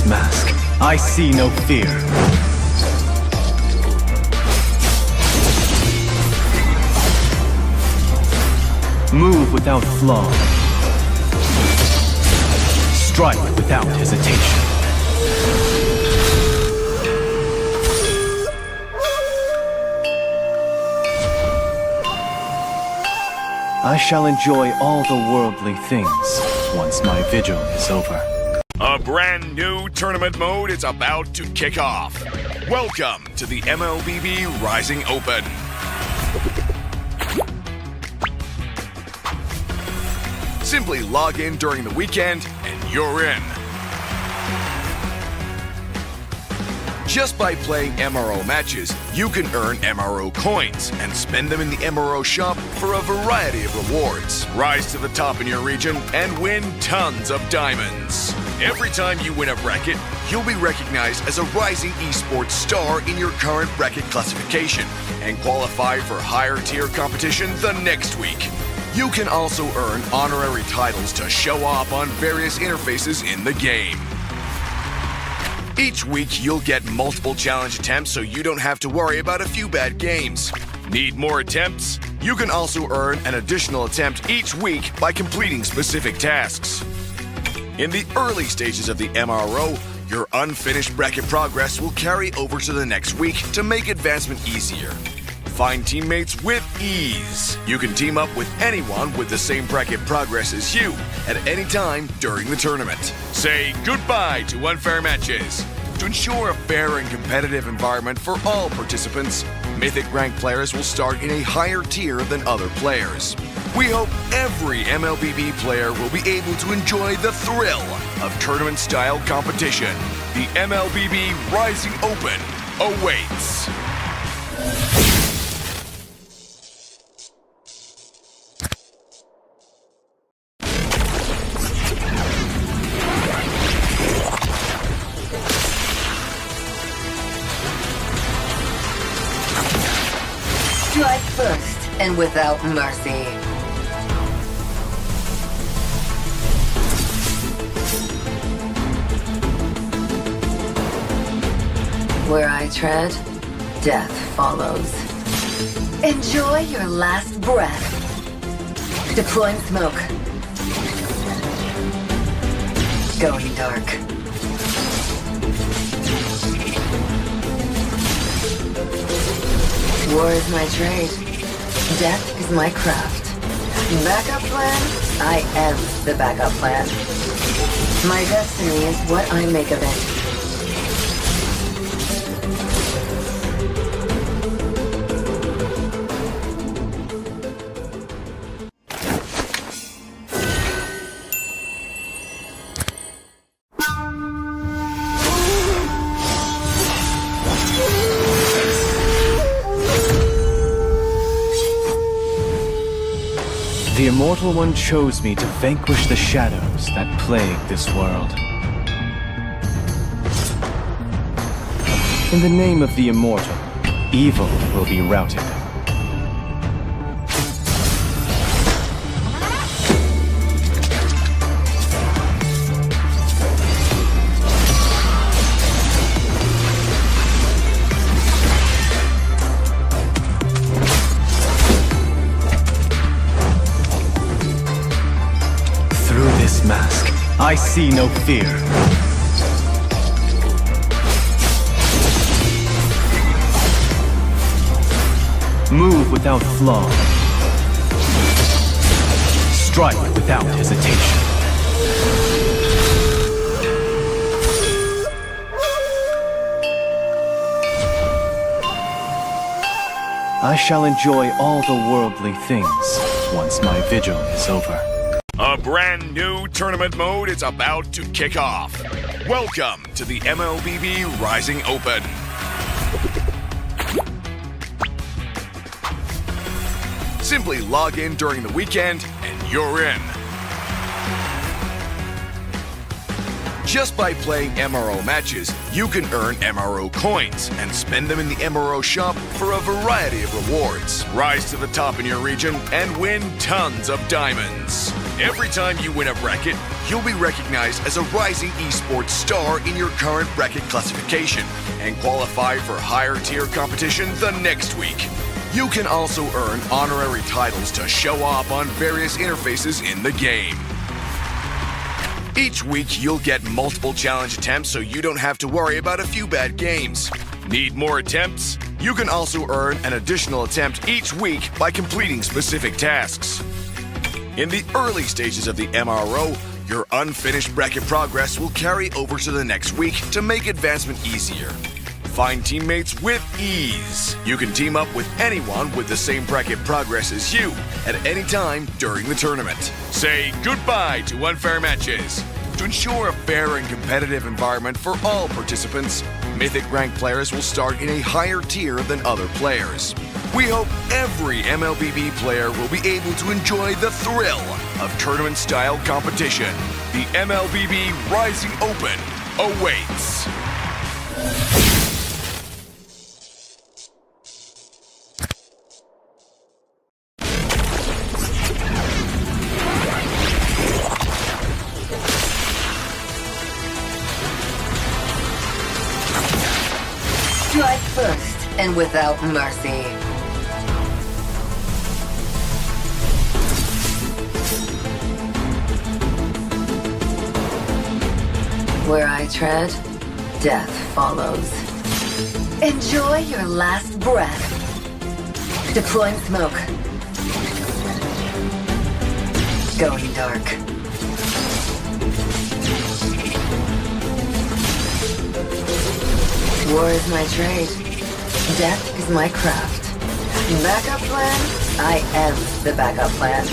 mask, I see no fear. Move without flaw. Strike without hesitation. I shall enjoy all the worldly things once my vigil is over. A brand new tournament mode is about to kick off. Welcome to the MLBB Rising Open. Simply log in during the weekend and you're in. Just by playing MRO matches, you can earn MRO coins and spend them in the MRO shop for a variety of rewards. Rise to the top in your region and win tons of diamonds. Every time you win a bracket, you'll be recognized as a rising esports star in your current bracket classification and qualify for higher tier competition the next week. You can also earn honorary titles to show off on various interfaces in the game. Each week, you'll get multiple challenge attempts so you don't have to worry about a few bad games. Need more attempts? You can also earn an additional attempt each week by completing specific tasks. In the early stages of the MRO, your unfinished bracket progress will carry over to the next week to make advancement easier. Find teammates with ease. You can team up with anyone with the same bracket progress as you at any time during the tournament. Say goodbye to unfair matches. To ensure a fair and competitive environment for all participants, Mythic ranked players will start in a higher tier than other players. We hope every MLBB player will be able to enjoy the thrill of tournament-style competition. The MLBB Rising Open awaits. Strike first and without mercy. Where I tread, death follows. Enjoy your last breath. Deploying smoke. Going dark. War is my trade. Death is my craft. Backup plan? I am the backup plan. My destiny is what I make of it. The Immortal One chose me to vanquish the shadows that plague this world. In the name of the Immortal, evil will be routed. Mask, I see no fear. Move without flaw. Strike without hesitation. I shall enjoy all the worldly things once my vigil is over. A brand new tournament mode is about to kick off. Welcome to the MLBB Rising Open. Simply log in during the weekend and you're in. Just by playing MRO matches, you can earn MRO coins and spend them in the MRO shop for a variety of rewards. Rise to the top in your region and win tons of diamonds. Every time you win a bracket, you'll be recognized as a rising esports star in your current bracket classification and qualify for higher tier competition the next week. You can also earn honorary titles to show off on various interfaces in the game. Each week, you'll get multiple challenge attempts so you don't have to worry about a few bad games. Need more attempts? You can also earn an additional attempt each week by completing specific tasks. In the early stages of the MRO, your unfinished bracket progress will carry over to the next week to make advancement easier. Find teammates with ease. You can team up with anyone with the same bracket progress as you at any time during the tournament. Say goodbye to unfair matches. To ensure a fair and competitive environment for all participants, Mythic ranked players will start in a higher tier than other players. We hope every MLBB player will be able to enjoy the thrill of tournament-style competition. The MLBB Rising Open awaits. Strike first and without mercy. Where I tread, death follows. Enjoy your last breath. Deploying smoke. Going dark. War is my trade. Death is my craft. Backup plan? I am the backup plan.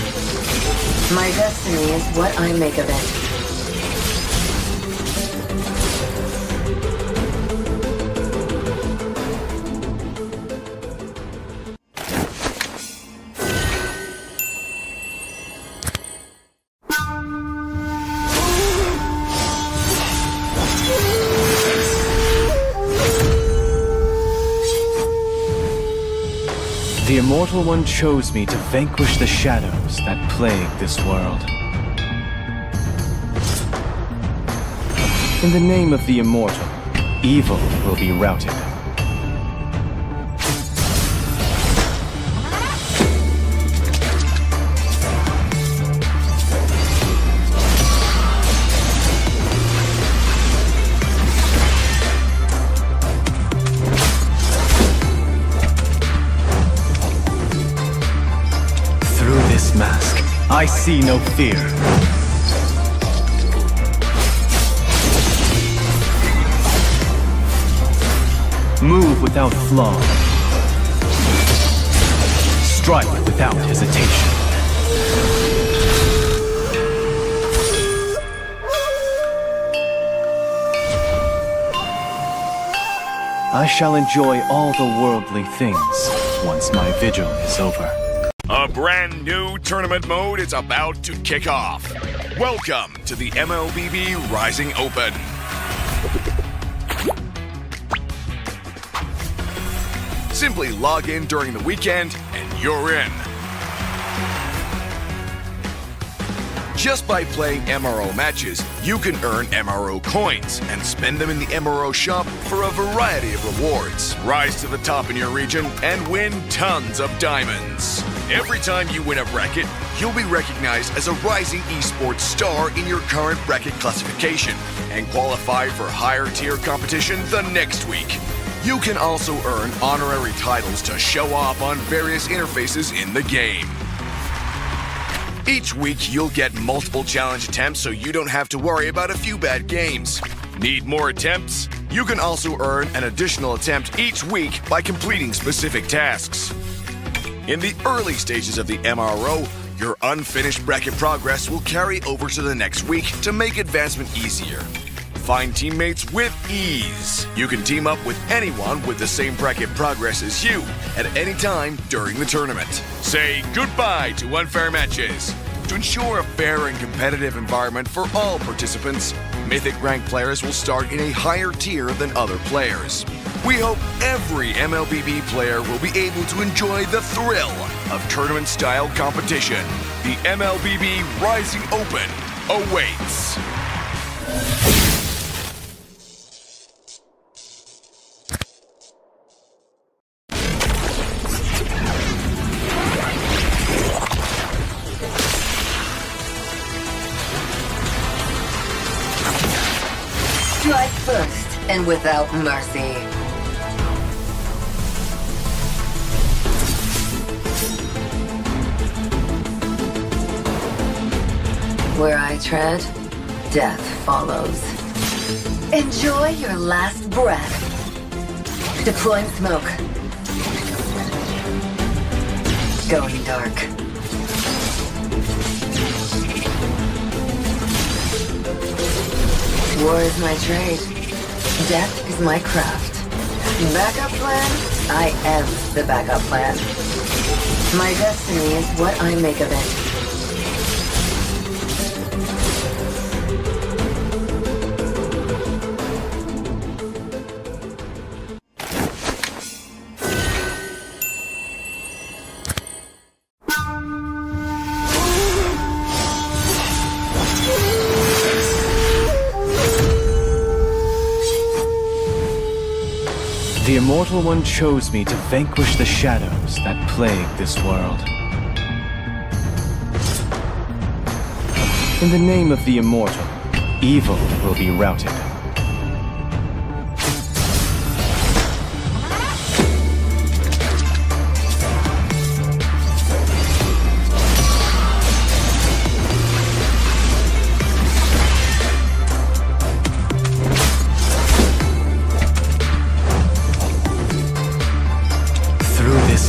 My destiny is what I make of it. The Immortal One chose me to vanquish the shadows that plague this world. In the name of the Immortal, evil will be routed. Mask, I see no fear. Move without flaw. Strike without hesitation. I shall enjoy all the worldly things once my vigil is over. A brand new tournament mode is about to kick off. Welcome to the MLBB Rising Open. Simply log in during the weekend and you're in. Just by playing MRO matches, you can earn MRO coins and spend them in the MRO shop for a variety of rewards. Rise to the top in your region and win tons of diamonds. Every time you win a bracket, you'll be recognized as a rising esports star in your current bracket classification and qualify for higher tier competition the next week. You can also earn honorary titles to show off on various interfaces in the game. Each week, you'll get multiple challenge attempts so you don't have to worry about a few bad games. Need more attempts? You can also earn an additional attempt each week by completing specific tasks. In the early stages of the MRO, your unfinished bracket progress will carry over to the next week to make advancement easier. Find teammates with ease. You can team up with anyone with the same bracket progress as you at any time during the tournament. Say goodbye to unfair matches. To ensure a fair and competitive environment for all participants, Mythic ranked players will start in a higher tier than other players. We hope every MLBB player will be able to enjoy the thrill of tournament-style competition. The MLBB Rising Open awaits. Strike first and without mercy. Where I tread, death follows. Enjoy your last breath. Deploying smoke. Going dark. War is my trade. Death is my craft. Backup plan? I am the backup plan. My destiny is what I make of it. The Immortal One chose me to vanquish the shadows that plague this world. In the name of the Immortal, evil will be routed.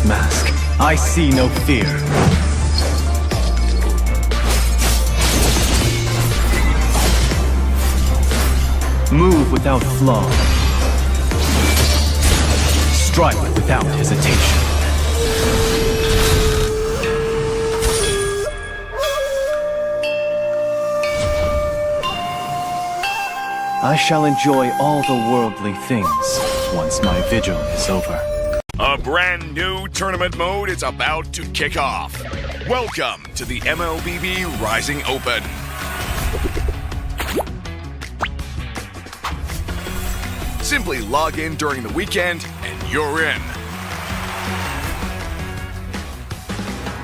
Mask, I see no fear. Move without flaw. Strike without hesitation. I shall enjoy all the worldly things once my vigil is over. A brand new tournament mode is about to kick off. Welcome to the MLBB Rising Open. Simply log in during the weekend and you're in.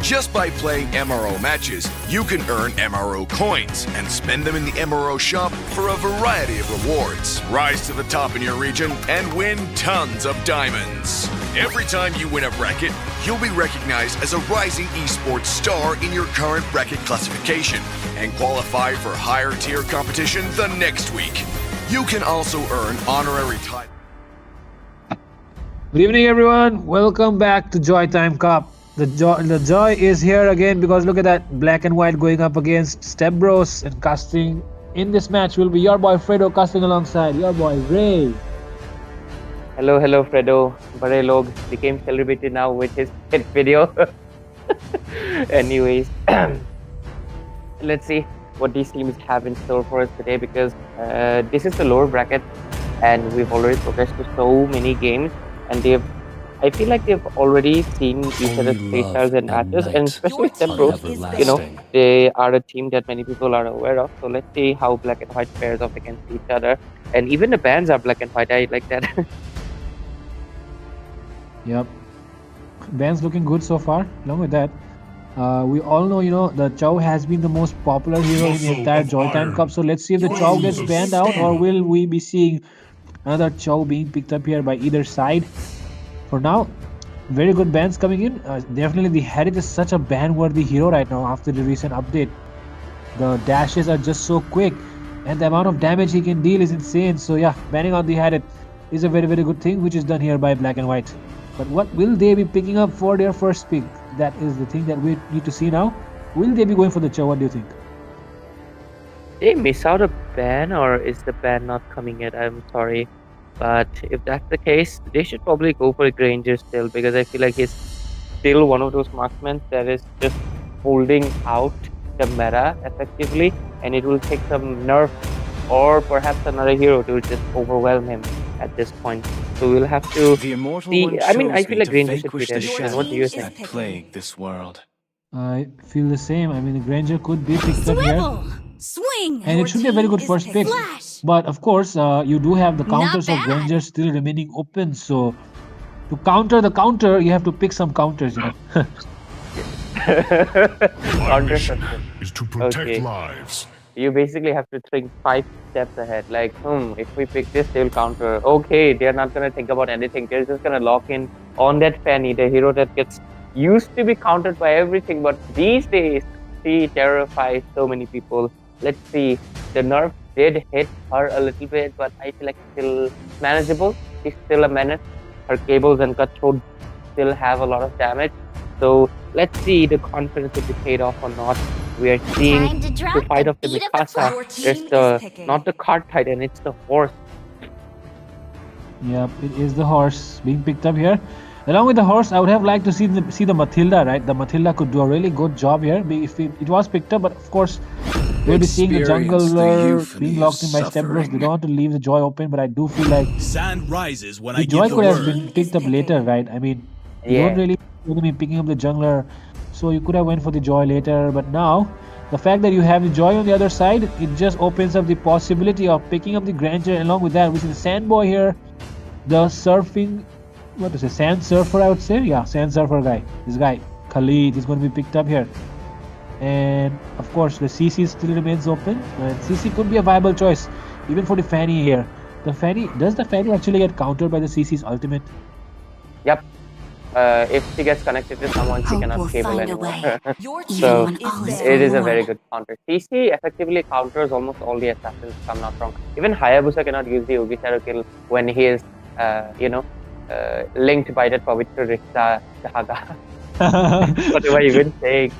Just by playing MRO matches, you can earn MRO coins and spend them in the MRO shop for a variety of rewards. Rise to the top in your region and win tons of diamonds. Every time you win a bracket, you'll be recognized as a rising esports star in your current bracket classification and qualify for higher tier competition the next week. You can also earn honorary titles. Good evening, everyone. Welcome back to JOYTIME CUP. The joy is here again because look at that, black and white going up against Step Bros, and casting in this match will be your boy Fredo casting alongside your boy Ray. Hello, Fredo. Bare log became celebrated now with his hit video. Anyways, let's see what these teams have in store for us today, because this is the lower bracket and we've already progressed to so many games, and I feel like they've already seen each other's playstyles and matches, and especially Step Bros, you know, they are a team that many people are aware of. So let's see how black and white pairs off against each other, and even the bands are black and white. I like that. Yep, Ben's looking good so far. Along with that, we all know, you know, the Chow has been the most popular hero in the entire JOYTIME Cup. So let's see if the Chow gets banned out, or will we be seeing another Chow being picked up here by either side. For now, very good bans coming in. Definitely the Hadith is such a ban-worthy hero right now after the recent update. The dashes are just so quick and the amount of damage he can deal is insane. So yeah, banning out the Hadith is a very good thing, which is done here by black and white. But what will they be picking up for their first pick? That is the thing that we need to see now. Will they be going for the Chow? What do you think? They miss out a ban, or is the ban not coming yet? I'm sorry. But if that's the case, they should probably go for Granger still, because I feel like he's still one of those marksmen that is just holding out the meta effectively, and it will take some nerf or perhaps another hero to just overwhelm him at this point. So we'll have to The immortal see. one I mean, I chose feel me like to Granger should be vanquish the there. Man, what do you shadows think? that plague this world. I feel the same. I mean, the Granger could be picked up here. Swivel! Swing! And it should be a very good first pick. Flash! But of course, you do have the Not counters of bad. Granger still remaining open. So to counter the counter, you have to pick some counters, you know. My Counter mission structure. is to protect Okay. lives. You basically have to think 5 steps ahead. Like, if we pick this, they'll counter. Okay, they're not gonna think about anything. They're just gonna lock in on that Fanny, the hero that gets used to be countered by everything. But these days, she terrifies so many people. Let's see. The nerf did hit her a little bit, but I feel like still manageable. She's still a menace. Her cables and cut throat still have a lot of damage. So let's see the confidence will be paid off or not. We are seeing Time to the drop fight the of the beat of the Mikasa. clock. There's not the cart titan, it's the horse. Yep, it is the horse being picked up here. Along with the horse, I would have liked to see the Matilda, right? The Matilda could do a really good job here if it was picked up, but of course, we'll be seeing the Experience the jungler euphony being of locked in by Step Bros. They suffering. don't want to leave the Joy open, but I do feel like Sand rises when I the give Joy the could have word. been picked up later, right? I mean, you Yeah. don't really want to be picking up the jungler, so you could have went for the Joy later, but now the fact that you have the Joy on the other side, it just opens up the possibility of picking up the Granger along with that, which is the Sand Boy here, the surfing, what to say, Sand Surfer, I would say. Yeah, Sand Surfer guy. This guy, Khalid, is going to be picked up here. And of course, the CC still remains open, and CC could be a viable choice even for the Fanny here. Does the Fanny actually get countered by the CC's ultimate? Yep. If she gets connected to someone, she Hope cannot will cable find a anymore. way. So Even when all is it is a forlorn. very good counter. CC effectively counters almost all the assassins, if I'm not wrong. Even Hayabusa cannot use the Ugi Shadow kill when he is, linked by that Pavitra Rikta Dahaga. What am I even saying?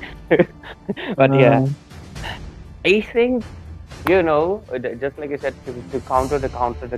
But yeah, I think, just like you said, to counter the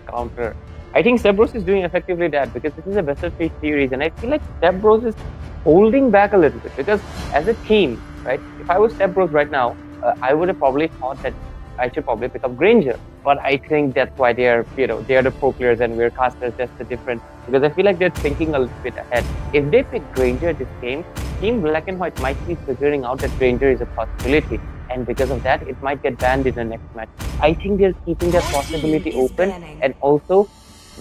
counter. I think Step Bros is doing effectively that because this is a best of 3 series, and I feel like Step Bros is holding back a little bit because as a team, right? If I was Step Bros right now, I would have probably thought that I should probably pick up Granger, but I think that's why they are the pro players and we're casters. That's the difference because I feel like they're thinking a little bit ahead. If they pick Granger this game, Team Black and White might be figuring out that Granger is a possibility, and because of that, it might get banned in the next match. I think they're keeping that possibility open, and also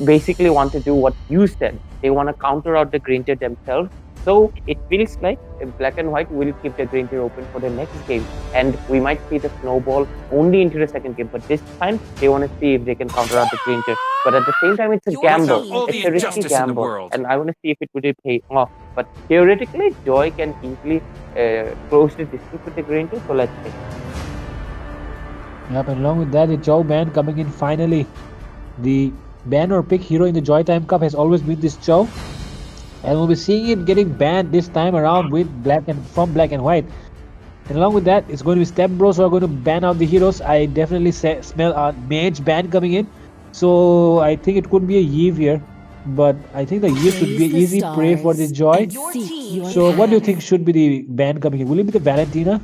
basically want to do what you said. They want to counter out the Granger themselves. So it feels like Black and White will keep the Granger open for the next game, and we might see the snowball only into the second game. But this time, they want to see if they can counter out the Granger. But at the same time, it's a gamble. all It's the a risky injustice in the gamble, world. and I want to see if it would pay off. But theoretically, Joy can easily close the distance with the Granger. So let's see. Yep, and along with that, the Chow ban coming in finally. The ban or pick hero in the JOYTIME Cup has always been this Chow, and we'll be seeing it getting banned this time around with from Black and White. And along with that, it's going to be Step Bros who are going to ban out the heroes. I definitely smell a mage ban coming in, so I think it could be a Yve here. But I think the Yve should be an easy prey for the Joy. So what do you think should be the ban coming in? Will it be the Valentina?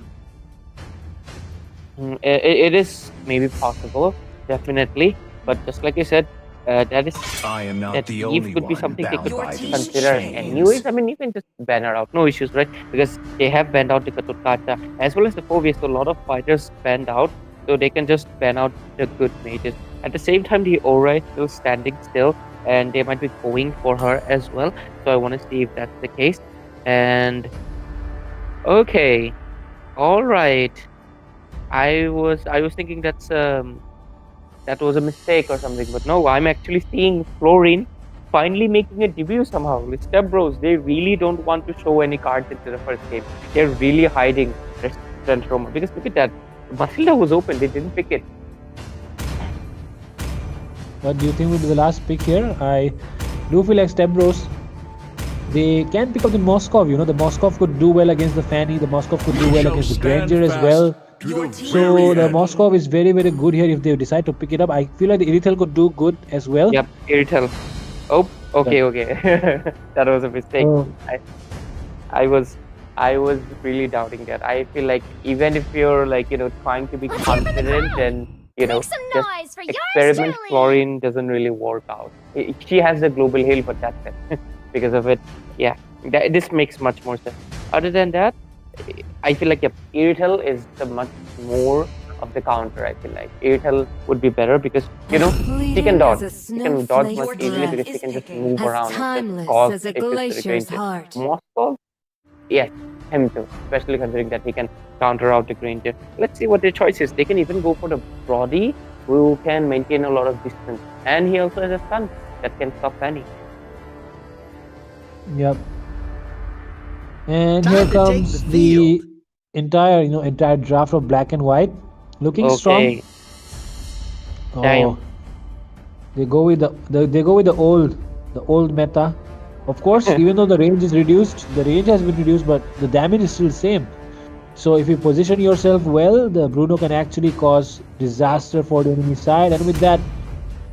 It is maybe possible, definitely. But just like you said, that is I am not that the Eve only could be one something they bound could by these consider. chains. Anyways, I mean, you can just ban her out, no issues, right? Because they have banned out the Katukata as well as the Phobias, so a lot of fighters banned out, so they can just ban out the good mages. At the same time, the Aura is still standing still, and they might be going for her as well. So I want to see if that's the case. And okay, all right. I was thinking that was a mistake or something, but no, I'm actually seeing Florine finally making a debut somehow. With Step Bros, they really don't want to show any cards into the first game. They're really hiding Resistant Roma because look at that, Matilda was open, they didn't pick it. What do you think will be the last pick here? I do feel like Step Bros, they can pick up the Moskov. The Moskov could do well against the Fanny. The Moskov could do well against the Granger as well. So the Moskov is very, very good here if they decide to pick it up. I feel like the Irithel could do good as well. Yep, Irithel. Oh, okay. That was a mistake. Oh. I was really doubting that. I feel like even if you're trying to be confident and you know, Make some just noise for yours experiment truly. Florine doesn't really work out. She has the global hail, but that's it. Because of it, yeah, this makes much more sense. Other than that, I feel like Airtel is the much more of the counter. I feel like Airtel would be better because she can dodge. She can dodge much easily because she can just move around and just cause issues to the Granger. Moscow, yes, him too. Especially considering that he can counter out the Granger. Let's see what their choice is. They can even go for the Brody, who can maintain a lot of distance, and he also has a stun that can stop Fanny. Yep. And Time here to take comes the the entire draft of black and white, looking strong. Okay, damn. Oh, they go with the old meta. Of course, even though the range is reduced, the range has been reduced, but the damage is still same. So if you position yourself well, the Bruno can actually cause disaster for the enemy side. And with that,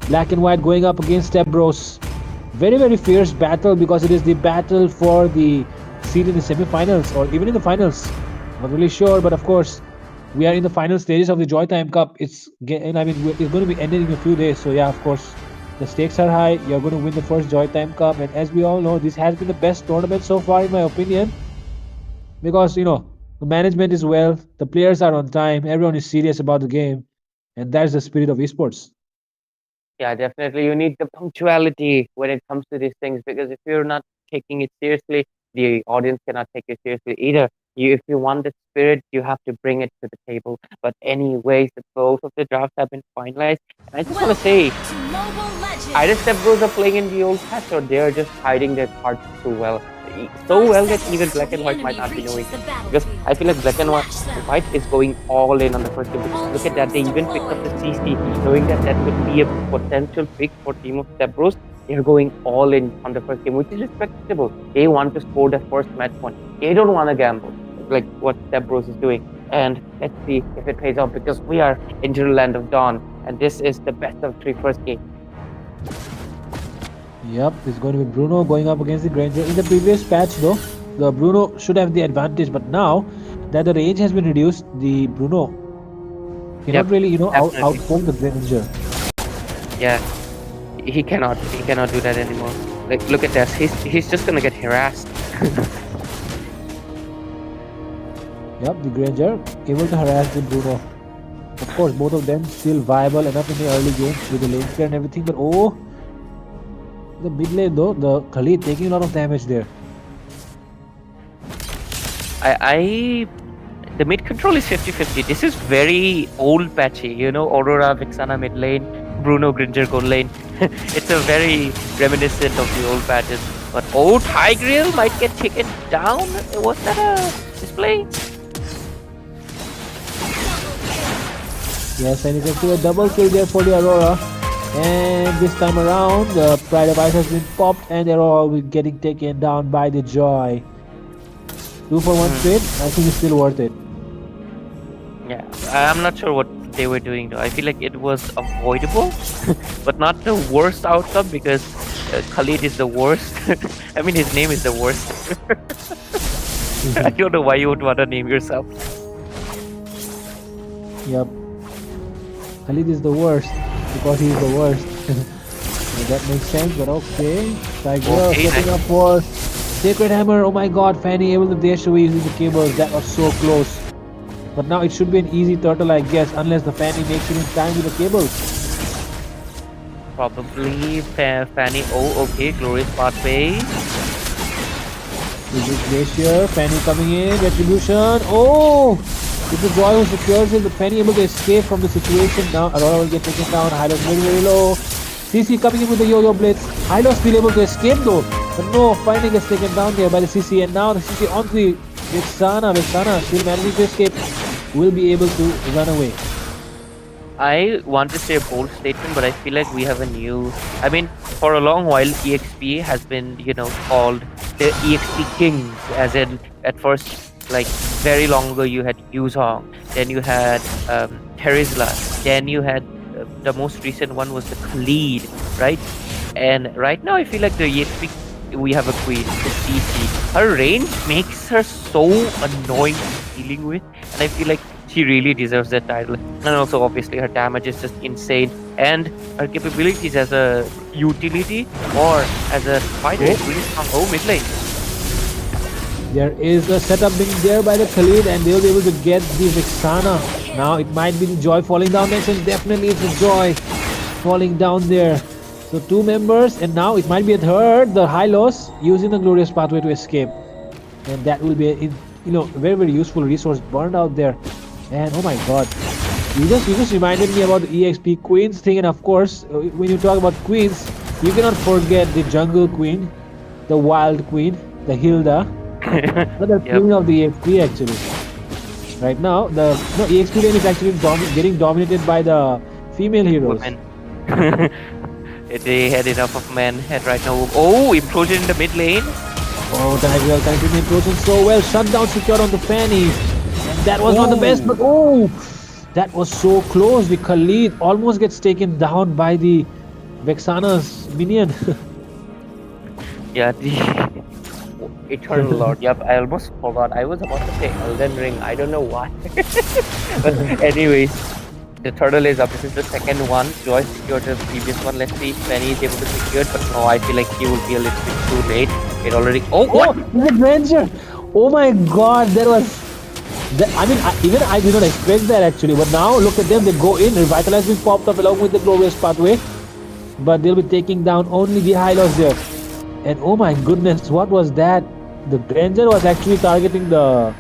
black and white going up against Step Bros. Very, very fierce battle because it is the battle for the seed in the semi-finals or even in the finals. Not really sure, but of course, we are in the final stages of the JOYTIME Cup. It's going to be ending in a few days. So yeah, of course, the stakes are high. You're going to win the first JOYTIME Cup, and as we all know, this has been the best tournament so far, in my opinion, because the management is well, the players are on time, everyone is serious about the game, and that's the spirit of esports. Yeah, definitely. You need the punctuality when it comes to these things because if you're not taking it seriously, the audience cannot take it seriously either. If you want the spirit, you have to bring it to the table. But anyways, both of the drafts have been finalized. And I just want to say, To Mobile Legends. either Step Bros are playing in the old patch or they are just hiding their cards too well. So well that even black and white might not be knowing it. Because I feel like black and white is going all in on the first game. Because look at that, they even picked up the CC, knowing that that could be a potential pick for Team of Step Bros. They're going all in on the first game, which is respectable. They want to score the first match point. They don't want to gamble, like what Step Bros is doing. And let's see if it pays off because we are into the land of dawn, and this is the best of 3 first game. Yep, it's going to be Bruno going up against the Granger. In the previous patch, though, the Bruno should have the advantage, but now that the range has been reduced, the Bruno cannot really, outperform the Granger. Yeah, he cannot do that anymore. Like, look at this. He's just gonna get harassed. Yep, the Granger able to harass the Bruno. Of course, both of them still viable enough in the early game with the lane clear and everything, but the mid lane though, the Khalid taking a lot of damage there. The mid control is 50-50. This is very old patchy, Aurora, Vixana mid lane, Bruno, Gringer gold lane. It's a very reminiscent of the old patches. But Tigreal might get taken down. Was that a display? Yes, and you can see a double kill there for the Aurora. And this time around, the Pride of Ice has been popped and they're all getting taken down by the Joy. 2 for 1 trade, I think it's still worth it. Yeah, I'm not sure what they were doing though. I feel like it was avoidable, but not the worst outcome because Khalid is the worst. I mean, his name is the worst. I don't know why you would want to name yourself. Yep. Khalid is the worst because he's the worst. That makes sense, but okay. Tiger setting up for Sacred Hammer. Oh my god, Fanny able to dash away using the cables. That was so close. But now it should be an easy turtle, I guess, unless the Fanny makes it in time with the cables. Probably Fanny. Oh, okay. Glorious pathway. This is Glacier. Fanny coming in. Retribution. Oh! It's the Joy who secures it, but Fanny able to escape from the situation. Now Aurora will get taken down. Hylos very, very low. CC coming in with the Yo-Yo Blitz. Hylos still able to escape though. But no, Fanny gets taken down there by the CC. And now the CC onto the Vixana. Vixana still managing to escape. Will be able to run away. I want to say a bold statement, but I feel like we have a new... I mean, for a long while, EXP has been, called the EXP Kings. As in, at first, like, very long ago, you had Yuzhong, then you had Terizla, then you had... the most recent one was the Khalid, right? And right now, I feel like the EXP... We have a queen, the CC. Her range makes her so annoying dealing with, and I feel like she really deserves that title. And also, obviously, her damage is just insane, and her capabilities as a utility or as a fighter is really strong. Oh, mid lane. There is a setup being there by the Khalid, and they'll be able to get the Vixana. Now it might be the Joy falling down next, and definitely it's the Joy falling down there. So two members, and now it might be a third, the Hylos, using the Glorious Pathway to escape. And that will be a very, very useful resource burned out there. And oh my god. You just reminded me about the EXP Queens thing, and of course, when you talk about Queens, you cannot forget the Jungle Queen, the Wild Queen, the Hilda. Another queen of the EXP actually. Right now, the EXP lane is actually getting dominated by the female heroes. Women. They had enough of men, and right now, oh, implosion in the mid lane. Oh, Tigreal connected the implosion so well. Shutdown secured on the Fanny. And that was not the best, but oh, that was so close. The Khalid almost gets taken down by the Vexana's minion. Yeah, the Eternal Lord. Yep, I almost forgot. I was about to say Elden Ring. I don't know why. But anyways, the turtle is up. This is the second one. Joy secured the previous one. Let's see if Penny is able to secure it. But no, I feel like he will be a little bit too late. It already. Oh, what? The Ranger! Oh my god, that was. I mean, even I did not expect that actually. But now look at them. They go in. Revitalize being popped up along with the Glorious Pathway. But they'll be taking down only the Hylos there. And oh my goodness, what was that? The Ranger was actually targeting the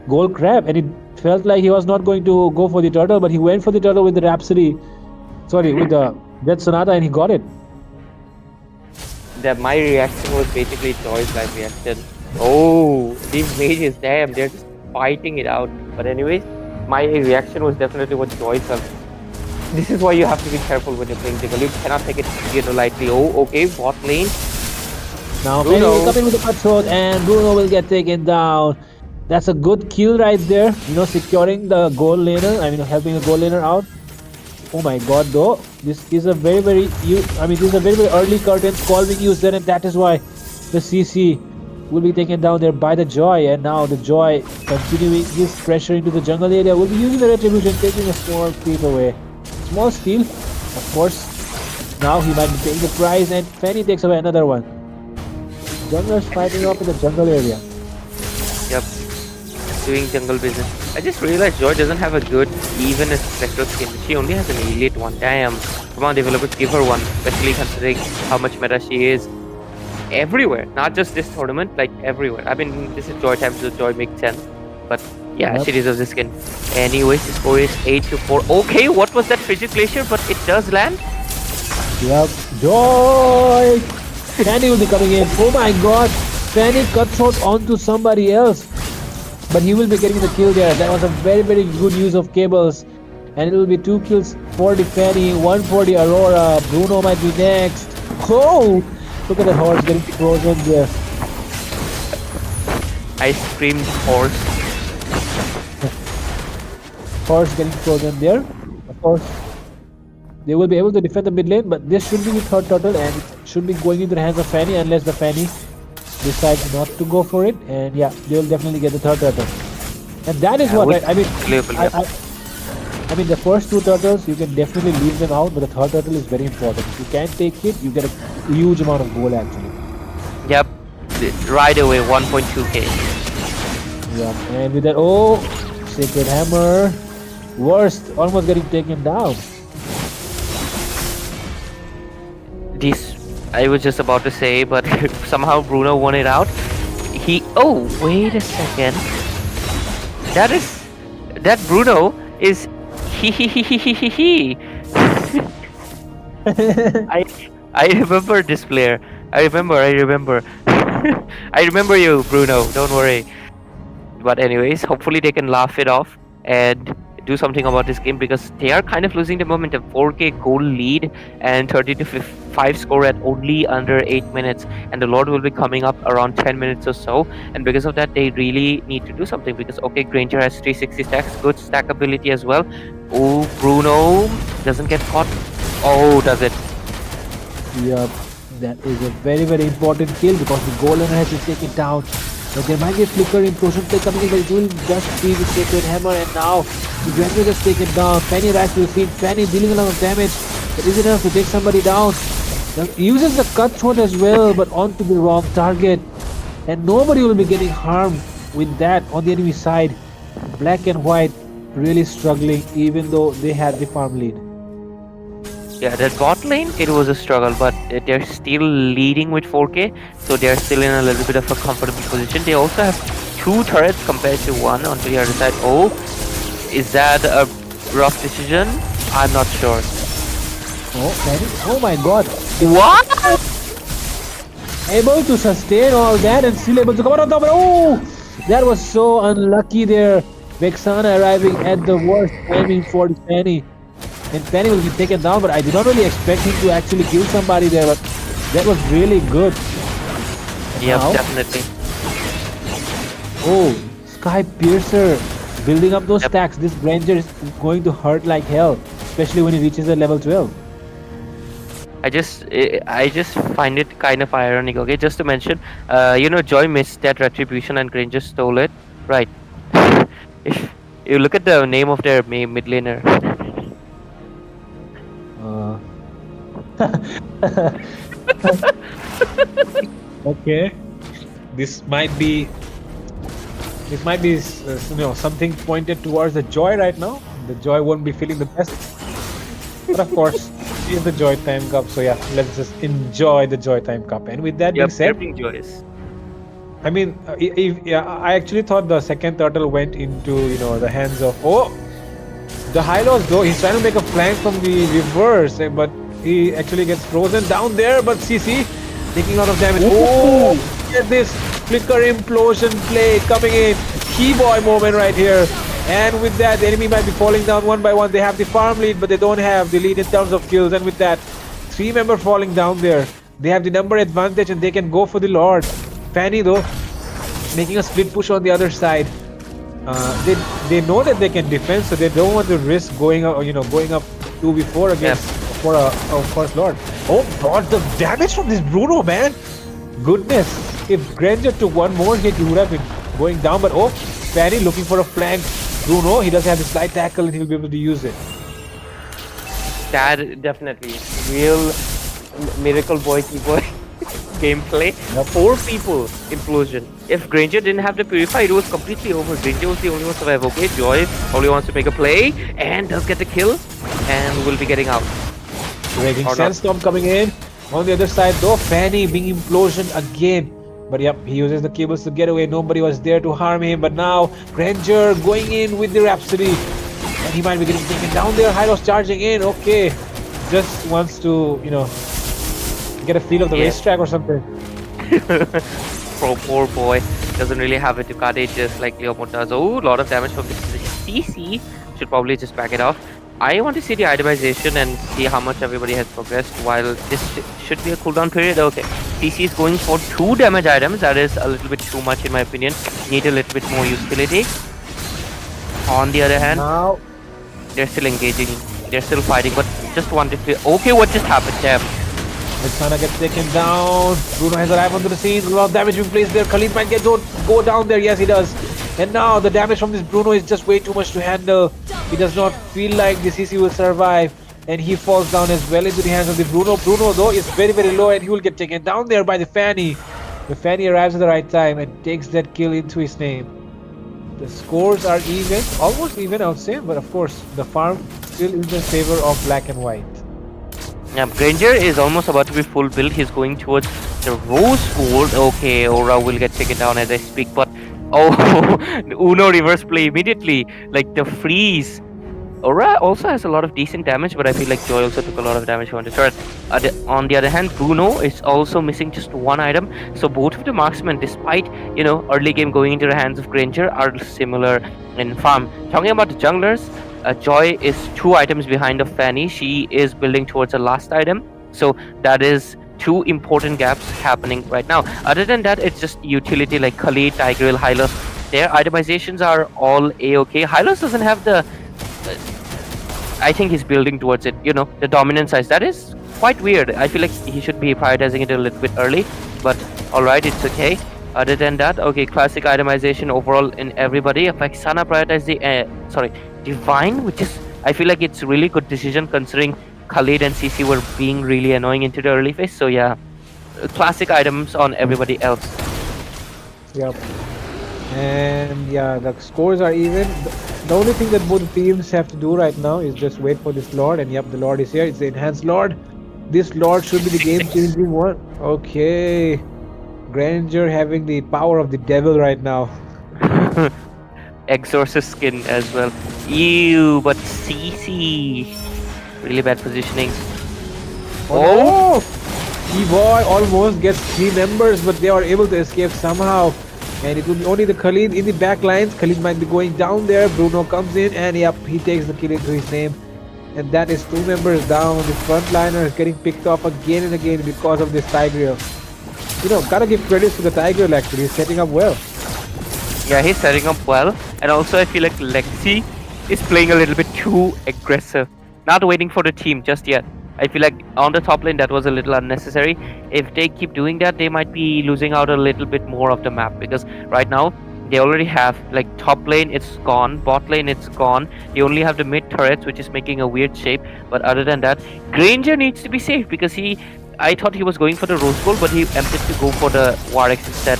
gold crab, and it felt like he was not going to go for the turtle, but he went for the turtle with the Rhapsody. Sorry, with the Death Sonata, and he got it. My reaction was basically Joy's live reaction. Oh, these mages, damn, they're just fighting it out. But anyways, my reaction was definitely what Joy felt. This is why you have to be careful when you're playing Jungle. You cannot take it lightly. Oh, okay, bot lane. Now Penny will come in with the cutthroat, and Bruno will get taken down. That's a good kill right there. Securing the gold laner. Helping the gold laner out. Oh my god, though. This is a very, very early curtain call being used there, and that is why the CC will be taken down there by the Joy. And now the Joy, continuing his pressure into the jungle area, will be using the Retribution, taking a small creep away. Small steal, of course. Now he might be paying the price, and Fanny takes away another one. Junglers fighting up in the jungle area. Yep, doing jungle business. I just realized Joy doesn't have a good, even a spectral skin. She only has an elite one. Damn. Come on, developers, give her one. Especially considering how much meta she is everywhere. Not just this tournament, like everywhere. I mean, this is Joy time, so Joy makes sense. But yeah, Yep. she deserves the skin. Anyways, the score is 8-4. Okay, what was that Frigid Glacier? But it does land. Yep. Joy! Fanny will be coming in. Oh my god! Fanny cutthroat onto somebody else. But he will be getting the kill there. That was a very, very good use of cables. And it will be 2 kills for the Fanny, 1 for the Aurora. Bruno might be next. Oh! Look at that horse getting frozen there. I screamed horse. Horse getting frozen there. Of course, they will be able to defend the mid lane, but this should be the third turtle, and it should be going into the hands of Fanny unless the Fanny decides not to go for it. And yeah, they will definitely get the third turtle. And that is what I mean. I mean, the first 2 turtles you can definitely leave them out, but the third turtle is very important. If you can't take it, you get a huge amount of gold actually. Yep, right away, 1.2k. Yeah, and with that, oh, Sacred Hammer, worst, almost getting taken down. This, I was just about to say, but somehow Bruno won it out. Oh, wait a second. That Bruno is he. I remember this player. I remember. I remember you, Bruno. Don't worry. But anyways, hopefully they can laugh it off and do something about this game, because they are kind of losing the momentum. 4k goal lead and 30-5 score at only under 8 minutes, and the Lord will be coming up around 10 minutes or so, and because of that they really need to do something, because okay, Granger has 360 stacks, good stack ability as well. Oh, Bruno doesn't get caught. Oh, does it? Yep, that is a very, very important kill, because the goal laner has been taken down. But there might be a flicker implosion play coming in, but it will just be the Sacred Hammer, and now the Granger just taken down. Fanny rises to the feet. Fanny dealing a lot of damage, but is it enough to take somebody down? He uses the cut throat as well, but onto the wrong target, and nobody will be getting harmed with that on the enemy side. Black and white really struggling, even though they had the farm lead. Yeah, that bot lane, it was a struggle, but they're still leading with 4k, so they're still in a little bit of a comfortable position. They also have 2 turrets compared to 1 on the other side. Oh, is that a rough decision? I'm not sure. Oh my god. What? Able to sustain all that and still able to come out on top. Oh, that was so unlucky there. Vexana arriving at the worst timing for Fanny. And Fanny will be taken down, but I did not really expect him to actually kill somebody there, but that was really good. Yeah, Now, definitely. oh, Sky Piercer building up those stacks. This Granger is going to hurt like hell, especially when he reaches a level 12. I just find it kind of ironic. Okay, just to mention, Joy missed that retribution and Granger stole it. Right. If you look at the name of their mid laner. Okay, this might be something pointed towards the Joy right now. The Joy won't be feeling the best, but of course it's the JOYTIME Cup, so yeah, let's just enjoy the JOYTIME Cup. And with that being said, joyous. I mean, I actually thought the second turtle went into the hands of the high lows, though. He's trying to make a flank from the reverse, but he actually gets frozen down there. But CC taking a lot of damage. Oh, look at this flicker implosion play coming in. Key boy moment right here. And with that, the enemy might be falling down one by one. They have the farm lead, but they don't have the lead in terms of kills. And with that, 3-member falling down there, they have the number advantage and they can go for the Lord. Fanny, though, making a split push on the other side. They know that they can defend, so they don't want to risk going up 2v4 against for a first Lord. Oh god, the damage from this Bruno, man! Goodness, if Granger took one more hit, he would have been going down. But Fanny looking for a flank. Bruno, he does have the slide tackle and he'll be able to use it. That definitely real miracle boy gameplay. Yep. 4 people implosion. If Granger didn't have the purify, it was completely over. Granger was the only one to survive. Okay, Joy only wants to make a play and does get the kill and will be getting out. Raging Sandstorm coming in. On the other side though, Fanny being implosion again. But yep, he uses the cables to get away. Nobody was there to harm him. But now Granger going in with the Rhapsody. And he might be getting taken down there. Hylos charging in. Okay. Just wants to, get a feel of the racetrack or something. Poor boy. Doesn't really have it to cut it just like Leomord does. Oh, a lot of damage from this CC. Should probably just back it off. I want to see the itemization and see how much everybody has progressed while this should be a cooldown period. Okay, CC is going for 2 damage items. That is a little bit too much in my opinion. Need a little bit more utility. On the other hand, now they're still engaging. They're still fighting, but just wanted to... Okay, what just happened there? Vexana gets taken down. Bruno has arrived onto the scene. A lot of damage being placed there. Khalid might go down there. Yes, he does. And now the damage from this Bruno is just way too much to handle. He does not feel like the CC will survive. And he falls down as well into the hands of the Bruno. Bruno, though, is very, very low and he will get taken down there by the Fanny. The Fanny arrives at the right time and takes that kill into his name. The scores are even, almost even, I would say. But of course, the farm still is in favor of black and white. Yeah, Granger is almost about to be full build. He's going towards the Rose Gold. Okay, Aura will get taken down as I speak, but Uno reverse play immediately. Like the freeze. Aura also has a lot of decent damage, but I feel like Joy also took a lot of damage from the turret. On the other hand, Bruno is also missing just 1 item. So both of the marksmen, despite early game going into the hands of Granger, are similar in farm. Talking about the junglers, Joy is 2 items behind of Fanny. She is building towards the last item. So that is 2 important gaps happening right now. Other than that, it's just utility like Khalid, Tigreal, Hylos. Their itemizations are all A-okay. Hylos doesn't have the... I think he's building towards it, the dominant size. That is quite weird. I feel like he should be prioritizing it a little bit early. But alright, it's okay. Other than that, okay, classic itemization overall in everybody. Vexana prioritized the Divine, which is, I feel like it's really good decision considering Khalid and CC were being really annoying into the early phase. So yeah, classic items on everybody else. Yep. And yeah, the scores are even. The only thing that both teams have to do right now is just wait for this Lord. And yep, the Lord is here. It's the enhanced Lord. This Lord should be the game-changing one. Okay. Granger having the power of the devil right now. Exorcist skin as well. Ew, but CC. Really bad positioning. Oh! T-Boy almost gets 3 members, but they are able to escape somehow. And it will be only the Khalid in the back lines. Khalid might be going down there. Bruno comes in and yep, he takes the kill into his name. And that is 2 members down. The frontliner is getting picked off again and again because of this Tigreal. You know, gotta give credit to the Tigreal actually. He's setting up well. Yeah, he's setting up well. And also I feel like Lexi is playing a little bit too aggressive. Not waiting for the team just yet. I feel like on the top lane that was a little unnecessary. If they keep doing that, they might be losing out a little bit more of the map, because right now they already have like top lane it's gone, bot lane it's gone. They only have the mid turrets, which is making a weird shape. But other than that, Granger needs to be safe because I thought he was going for the rose gold, but he opted to go for the Warx instead.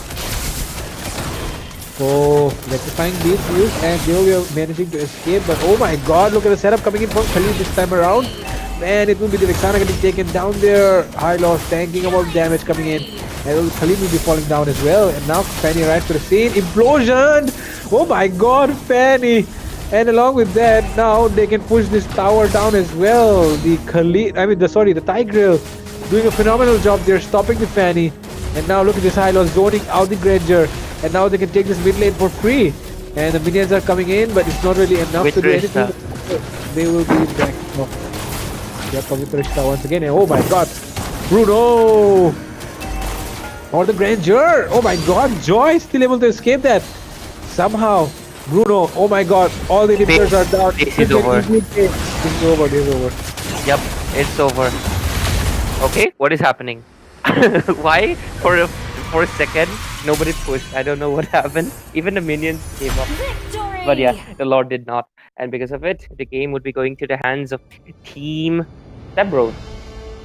So rectifying these views and they will be managing to escape. But oh my god, look at the setup coming in from Khalid this time around. And it will be the Vexana getting taken down there. High loss tanking about damage coming in. And Khalid will be falling down as well. And now Fanny arrives to the scene. Implosion! Oh my god, Fanny! And along with that, now they can push this tower down as well. The Tigreal doing a phenomenal job there, stopping the Fanny. And now look at this high loss zoning out the Granger. And now they can take this mid lane for free. And the minions are coming in, but it's not really enough to do anything. They will be back. No. Yep, Pavitrishta once again. And oh my god, Bruno! Or the Granger! Oh my god, Joy still able to escape that. Somehow, Bruno, oh my god, all the inhibitors are down. This is over. It's over, it's over. Yep, it's over. Okay, what is happening? Why? For a second, nobody pushed. I don't know what happened. Even the minions gave up. Victory! But yeah, the Lord did not. And because of it, the game would be going to the hands of Team Stebros.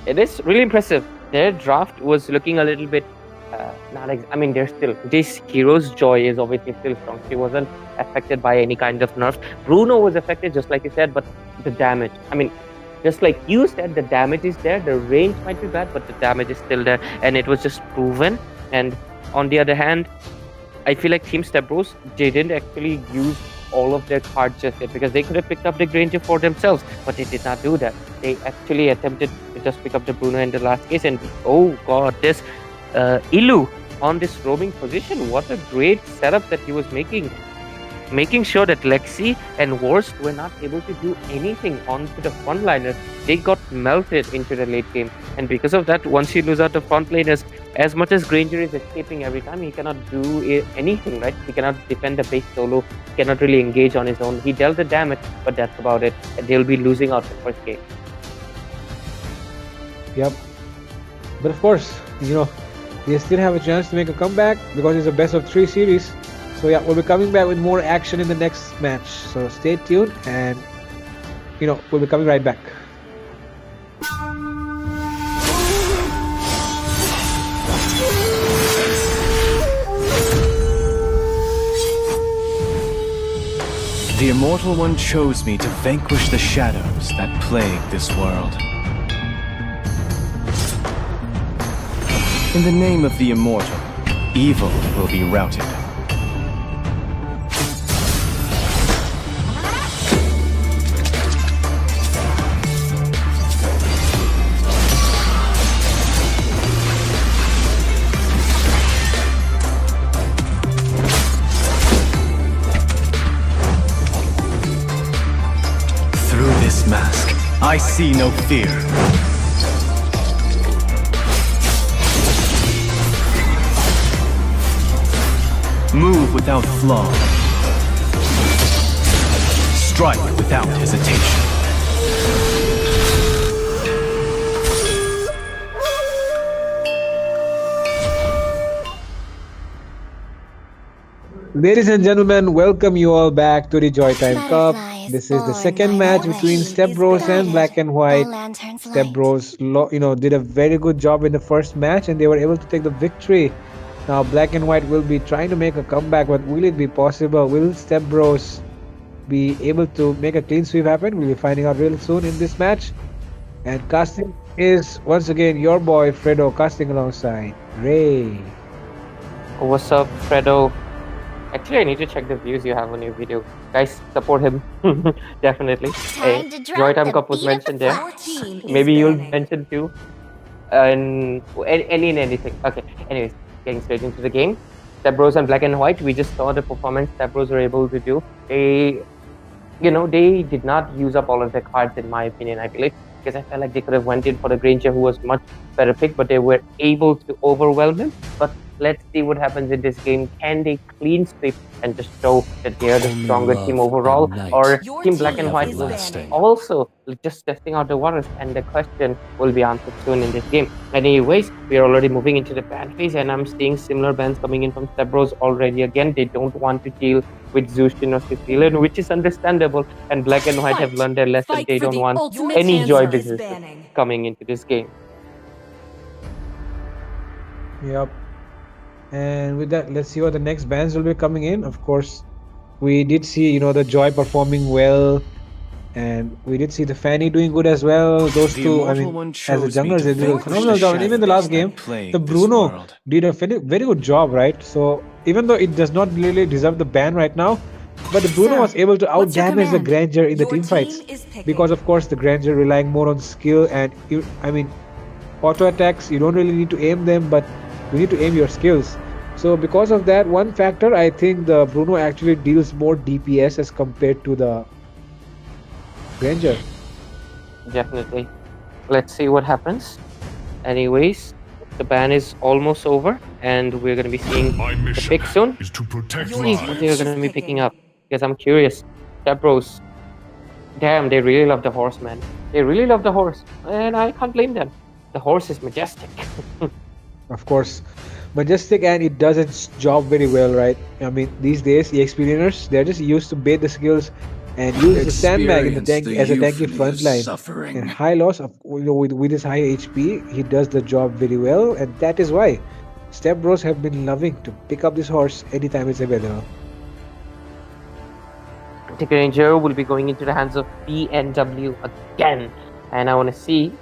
It is really impressive. Their draft was looking a little bit they're still, this hero's Joy is obviously still strong. She wasn't affected by any kind of nerf. Bruno was affected, just like you said, but the damage, just like you said, the damage is there. The range might be bad, but the damage is still there, and it was just proven. And on the other hand, I feel like Team Stebros, they didn't actually use all of their cards just yet, because they could have picked up the Granger for themselves, but they did not do that. They actually attempted to just pick up the Bruno in the last case, and oh god, this Ilu on this roaming position, what a great setup that he was making sure that Lexi and Worst were not able to do anything onto the frontliners. They got melted into the late game, and because of that, once you lose out the frontliners, as much as Granger is escaping every time, he cannot do anything, right? He cannot defend the base solo, he cannot really engage on his own. He dealt the damage, but that's about it, and they'll be losing out the first game. Yep. But of course, they still have a chance to make a comeback because it's a best of 3 series. So yeah, we'll be coming back with more action in the next match. So stay tuned and, we'll be coming right back. The Immortal One chose me to vanquish the shadows that plague this world. In the name of the Immortal, evil will be routed. Through this mask, I see no fear. Move without flaw. Strike without hesitation. Ladies and gentlemen, welcome you all back to the Joytime Cup. Butterfly is This is the born second while match all between heat Step is Bros and Black guarded. and All White. lanterns Step light. Bros, did a very good job in the first match, and they were able to take the victory. Now Black and White will be trying to make a comeback, but will it be possible? Will Step Bros be able to make a clean sweep happen? We'll be finding out real soon in this match. And casting is once again your boy Fredo, casting alongside Ray. What's up, Fredo? Actually, I need to check the views you have on your video. Guys, support him. Definitely. Hey, Time to drop Joytime the Cup was beat of the mentioned there. clock. Maybe you'll mention too. And any in anything. Okay. Anyways, getting straight into the game. Step Bros and Black and White. We just saw the performance Step Bros were able to do. They did not use up all of their cards, in my opinion. I believe because I felt like they could have went in for the Granger, who was much better pick, but they were able to overwhelm him. But let's see what happens in this game. Can they clean sweep and just show that they are the stronger team overall, or Team Black and White will also just testing out the waters? And the question will be answered soon in this game. Anyways, we are already moving into the ban phase, and I'm seeing similar bans coming in from Step Bros already. Again, they don't want to deal with Zushin or Sicilian, which is understandable. And Black and White have learned their lesson. They don't want any joy business coming into this game. Yep. And with that, let's see what the next bands will be coming in. Of course, we did see, the Joy performing well, and we did see the Fanny doing good as well. Those The two, I Immortal mean, One as the chose me junglers, to they did a vanquish phenomenal the job. And even the last shadows game, that plague the this Bruno world. did a very good job, right? So even though it does not really deserve the ban right now, but the Bruno was able to out damage the Granger in the team fights, because of course the Granger relying more on skill and auto attacks. You don't really need to aim them, but you need to aim your skills. So because of that one factor, I think the Bruno actually deals more DPS as compared to the Granger. Definitely. Let's see what happens. Anyways, the ban is almost over, and we're going to be seeing the pick soon. Is to protect See what lives. they're going to be picking up, because I'm curious. Step Bros, damn, they really love the horse, man. They really love the horse, and I can't blame them. The horse is majestic. Of course, majestic, and it does its job very well, right? I mean, these days EXP laners, they're just used to bait the skills and use the sandbag in the tank as a tanky front line. And high loss of with his high HP, he does the job very well, and that is why Step Bros have been loving to pick up this horse anytime it's available. The Granger will be going into the hands of BNW again, and I want to see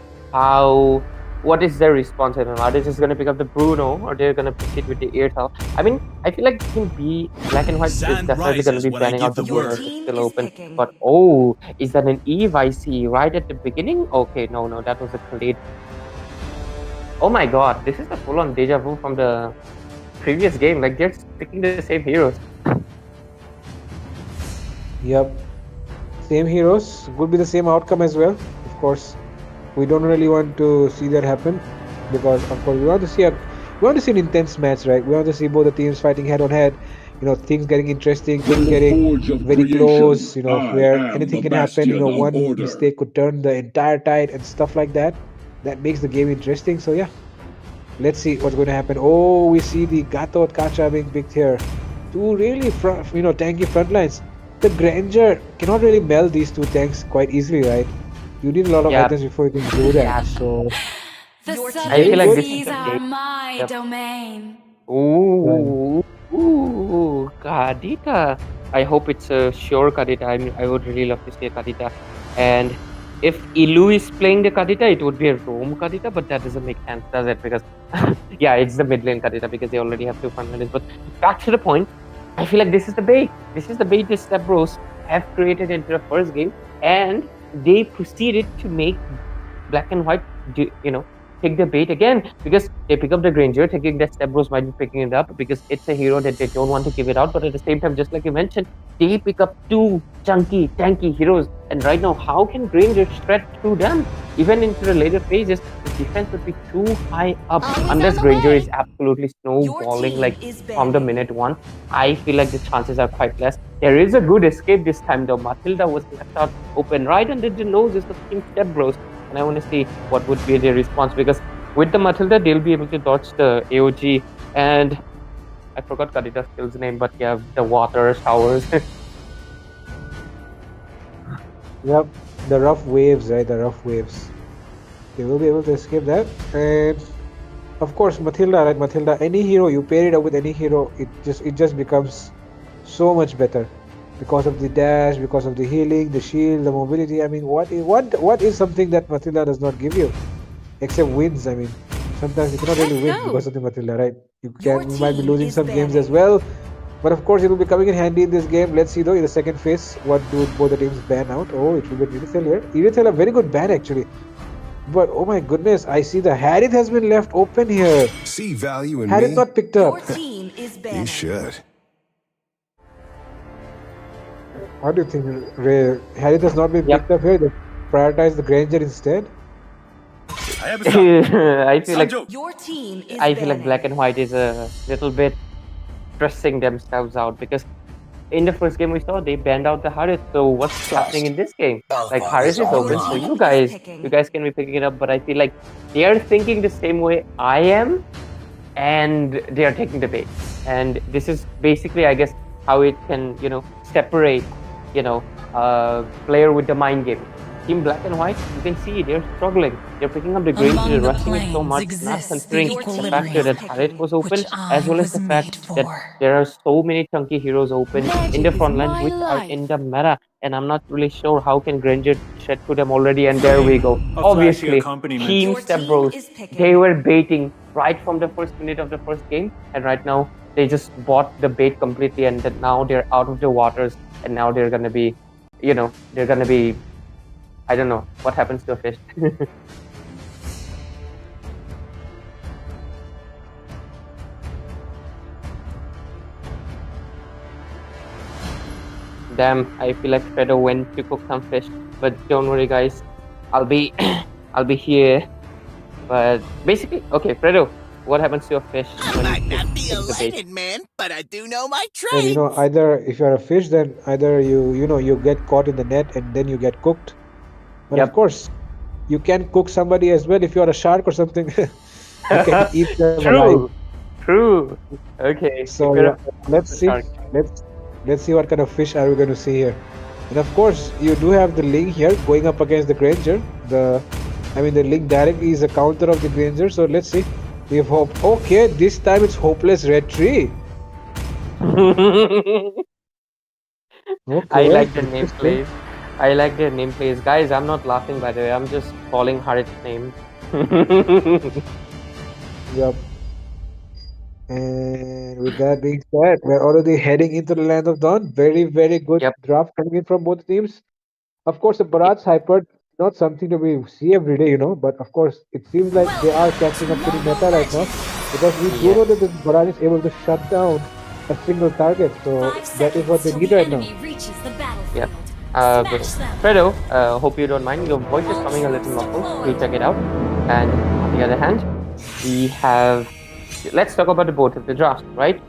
what is their response to him. Are they just going to pick up the Bruno, or they're going to proceed with the Eartal? I mean, I feel like Team B, Black and White, is definitely going to be banning out the Bruno if it's still open. But is that an Eve I see right at the beginning? Okay, no, that was a Khalid. Oh my god, this is the full-on deja vu from the previous game. Like, they're picking the same heroes. Yep, same heroes, could be the same outcome as well. Of course, we don't really want to see that happen, because of course we want to see an intense match, right? We want to see both the teams fighting head on head. Things getting interesting, things getting very close. Where anything can happen. One mistake could turn the entire tide and stuff like that. That makes the game interesting. So yeah, let's see what's going to happen. Oh, we see the Gato Kacha being picked here. Two really tanky front lines. The Granger cannot really meld these two tanks quite easily, right? You need a lot of items before you can do that. So I feel like this is are my domain. Ooh, Kadita. I hope it's a sure Kadita. I would really love to see a Kadita. And if Ilu is playing the Kadita, it would be a Rome Kadita, but that doesn't make sense, does it? Because, it's the mid lane Kadita, because they already have two front laners. But back to the point, I feel like this is the bait. This is the bait the Step Bros have created into the first game, and they proceeded to make Black and White, take the bait again, because they pick up the Granger, thinking that Step Bros might be picking it up because it's a hero that they don't want to give it out. But at the same time, just like you mentioned, they pick up two chunky, tanky heroes. And right now, how can Granger stretch through them? Even into the later phases, the defense would be too high up unless Granger is absolutely snowballing like from the minute one. I feel like the chances are quite less. There is a good escape this time though. Matilda was left out open right under the noses of Team Step Bros. And I want to see what would be their response, because with the Matilda, they'll be able to dodge the AOG. And I forgot Kadita's skill's name, but yeah, the water showers. Yep, the rough waves, right? The rough waves. They will be able to escape that. And of course, Matilda, right? Matilda, any hero you pair it up with any hero, it just becomes so much better because of the dash, because of the healing, the shield, the mobility. I mean, what is something that Matilda does not give you, except wins? I mean, sometimes you cannot really win because of the Matilda, right? You might be losing some games as well. But of course, it will be coming in handy in this game. Let's see though in the second phase, what do both the teams ban out? Oh, it will be Irithel here. Irithel, a very good ban actually. But oh my goodness, I see the Harith has been left open here. See value in Harith me? not picked up. Your team is You banned. should. How do you think, Ray? Harith has not been picked up here. They prioritize the Granger instead. I feel like Your team is I feel like banned. Black and White is a little bit stressing themselves out because in the first game we saw they banned out the Harith. So what's happening in this game? Like Harith is open, so you guys can be picking it up. But I feel like they are thinking the same way I am, and they are taking the bait. And this is basically, I guess, how it can separate player with the mind game. Team Black and White, you can see they're struggling. They're picking up the Granger, Among the rushing it so planes much, not exists considering the the fact that Harith was open, which as well I as the was fact made that for. there are so many chunky heroes open in the Magic front is line my which are life. in the meta, and I'm not really sure how can Granger shed to them already, and there we go. A Obviously, flashy accompaniment. Team Your Step team Bros, is picking. they were baiting right from the first minute of the first game, and right now they just bought the bait completely, and that now they're out of the waters, and now they're gonna be, I don't know what happens to a fish. Damn, I feel like Fredo went to cook some fish, but don't worry, guys. I'll be, I'll be here. But basically, okay, Fredo, what happens to a fish when Might you not be a take the bait? lightning man, but I do know my Well, trade. either if you're a fish, then either you get caught in the net and then you get cooked. But of Yep. course, you can cook somebody as well if you're a shark or something. You can eat them alive. True. Okay. So if you're yeah, a let's see. shark. Let's see what kind of fish are we going to see here. And of course, you do have the Ling here going up against the Granger. The Ling direct is a counter of the Granger. So let's see. We have hope. Okay, this time it's hopeless red tree. Okay. I like the interesting. nameplays. I like their nameplays. Guys, I'm not laughing by the way. I'm just calling Harith's name. Yep. And with that being said, we're already heading into the land of dawn. Very, very good Yep. draft coming in from both teams. Of course, the Bharat's hyper, not something that we see every day, but of course, it seems like they are catching up to the meta right now because we do Yeah. know that the Bharat is able to shut down a single target. So 5 that is what they seconds need till right the now. enemy reaches the battlefield. Yep. Smash them. Fredo, hope you don't mind. Your voice is coming a little muffled. Please check it out. And on the other hand, we have. Let's talk about the both of the drafts, right?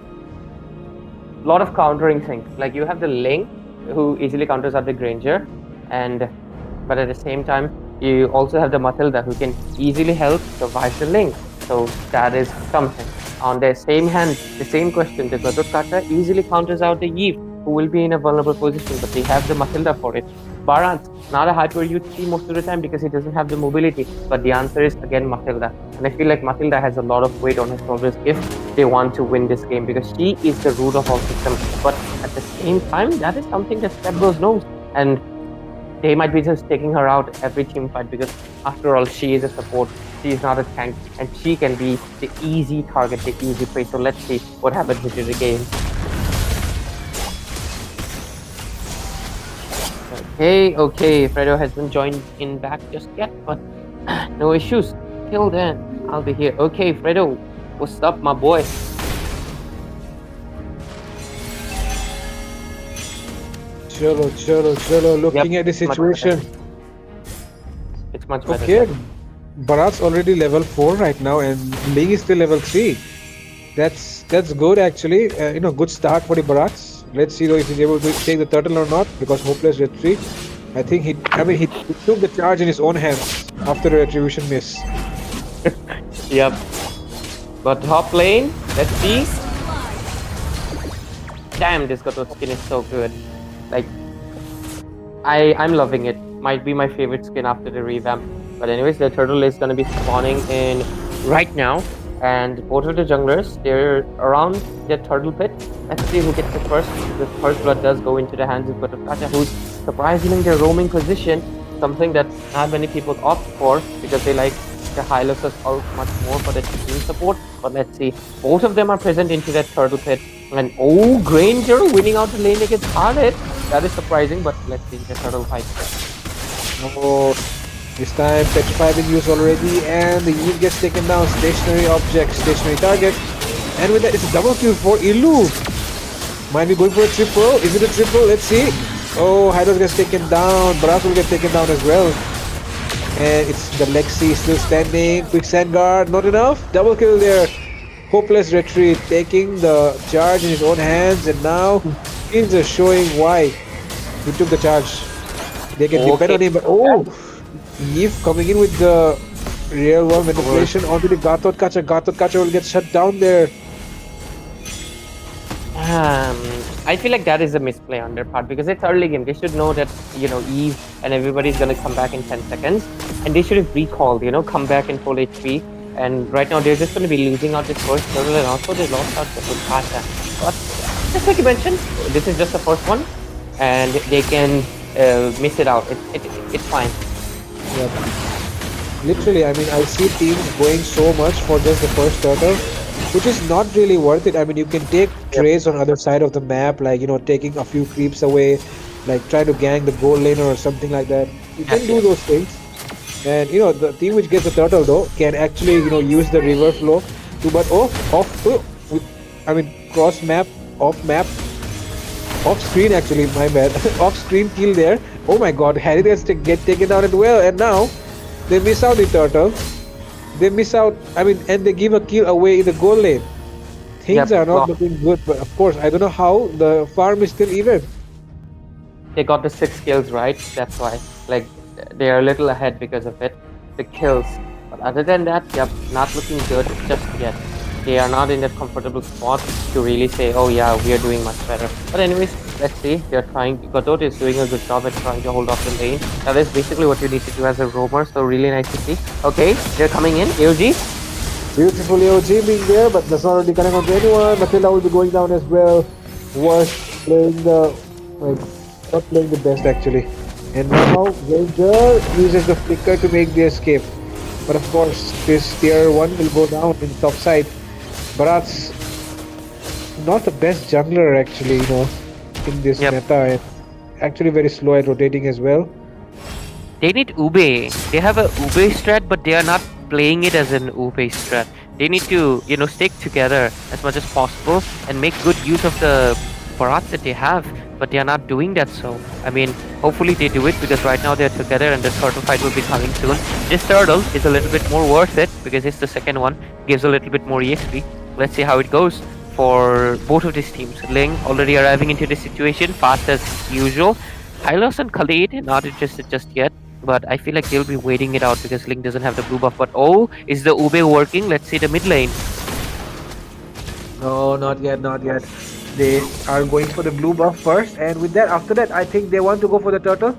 A lot of countering things. Like you have the Ling, who easily counters out the Granger, but at the same time, you also have the Matilda, who can easily help survive the Ling. So that is something. On the same hand, the same question, the QUATER easily counters out the Eve, who will be in a vulnerable position, but they have the Matilda for it. Bharat, not a hyper you'd see most of the time because he doesn't have the mobility, but the answer is again Matilda. And I feel like Matilda has a lot of weight on her shoulders if they want to win this game because she is the root of all systems. But at the same time, that is something that Step Bros knows. And they might be just taking her out every team fight because after all, she is a support. She is not a tank, and she can be the easy target, the easy prey. So let's see what happens into the game. Okay, Fredo hasn't joined in back just yet, but no issues. Till then, I'll be here. Okay, Fredo, what's up, my boy? Chalo. Looking at the it's much situation. It's much better. Okay, Bharat's already level 4 right now, and Ling is still level 3. That's good actually. Good start for the Bharats. Let's see though if he's able to take the turtle or not because hopeless red 3. I think he took the charge in his own hands after the retribution miss. Yep. But top lane, let's see. Damn, this Gatot skin is so good. Like, I'm loving it. Might be my favorite skin after the revamp. But anyways, the turtle is gonna be spawning in right now, and both of the junglers, they're around the turtle pit. Let's see who gets it first. The first blood does go into the hands of Gatot, who's surprisingly in their roaming position, something that not many people opt for because they like the Hylos out much more for the team support. But let's see, both of them are present into that turtle pit, and oh, Granger winning out the lane against Hardet. That is surprising, but let's see the turtle fight. Oh, this time Petrify been used already, and the Eve gets taken down. Stationary object, stationary target, and with that, it's a double kill for Ilu. Might be going for a triple. Is it a triple? Let's see. Oh, Hylos gets taken down. Barat will get taken down as well. And it's the Lexi still standing. Quicksand guard, not enough. Double kill there. Hopeless retreat, taking the charge in his own hands, and now he's just showing why he took the charge. They can depend on him, but oh, Eve coming in with the real world manipulation onto the Gatot Kacha. Gatot Kacha will get shut down there. I feel like that is a misplay on their part because it's early game. They should know that, you know, Eve and everybody's gonna come back in 10 seconds, and they should have recalled, you know, come back in full HP. And right now they're just gonna be losing out this first turtle, and also they lost out the Kacha. But just like you mentioned, this is just the first one, and they can miss it out. It's fine. Yeah. Literally, I mean, I see teams going so much for just the first turtle, which is not really worth it. I mean, you can take trades on other side of the map, like, you know, taking a few creeps away, like try to gang the gold laner or something like that. You can do those things. And, you know, the team which gets the turtle, though, can actually, you know, use the river flow to, but I mean, cross map, off screen actually, my bad, off screen kill there. Oh my god, Harry gets to get taken down as well, and now they miss out the turtle. They miss out, I mean, and they give a kill away in the goal lane. Things are not looking good, but of course, I don't know how the farm is still even. They got the 6 kills, right? That's why. Like, they are a little ahead because of it. The kills. But other than that, yep, not looking good just yet. They are not in that comfortable spot to really say, oh yeah, we are doing much better. But anyways, let's see. They're trying. Gatot is doing a good job at trying to hold off the lane. That is basically what you need to do as a roamer, so really nice to see. Okay, they're coming in. AOG. Beautiful AOG being there, but that's not really connect on to anyone. Matilda will be going down as well. Was playing the, like, not playing the best actually. And now Ranger uses the flicker to make the escape. But of course, this tier 1 will go down in top side. Barat's not the best jungler actually, you know, in this meta. And actually very slow at rotating as well. They need Ube. They have a Ube strat, but they are not playing it as an Ube strat. They need to, you know, stick together as much as possible and make good use of the Barats that they have. But they are not doing that, so I mean, hopefully they do it because right now they're together and the turtle fight will be coming soon. This turtle is a little bit more worth it because it's the second one, gives a little bit more EXP. Let's see how it goes for both of these teams. Ling already arriving into this situation fast as usual. Hylos and Khalid not interested just yet, but I feel like they'll be waiting it out because Ling doesn't have the blue buff. But oh, is the Ube working? Let's see the mid lane. No, not yet, not yet. They are going for the blue buff first, and with that, after that, I think they want to go for the turtle.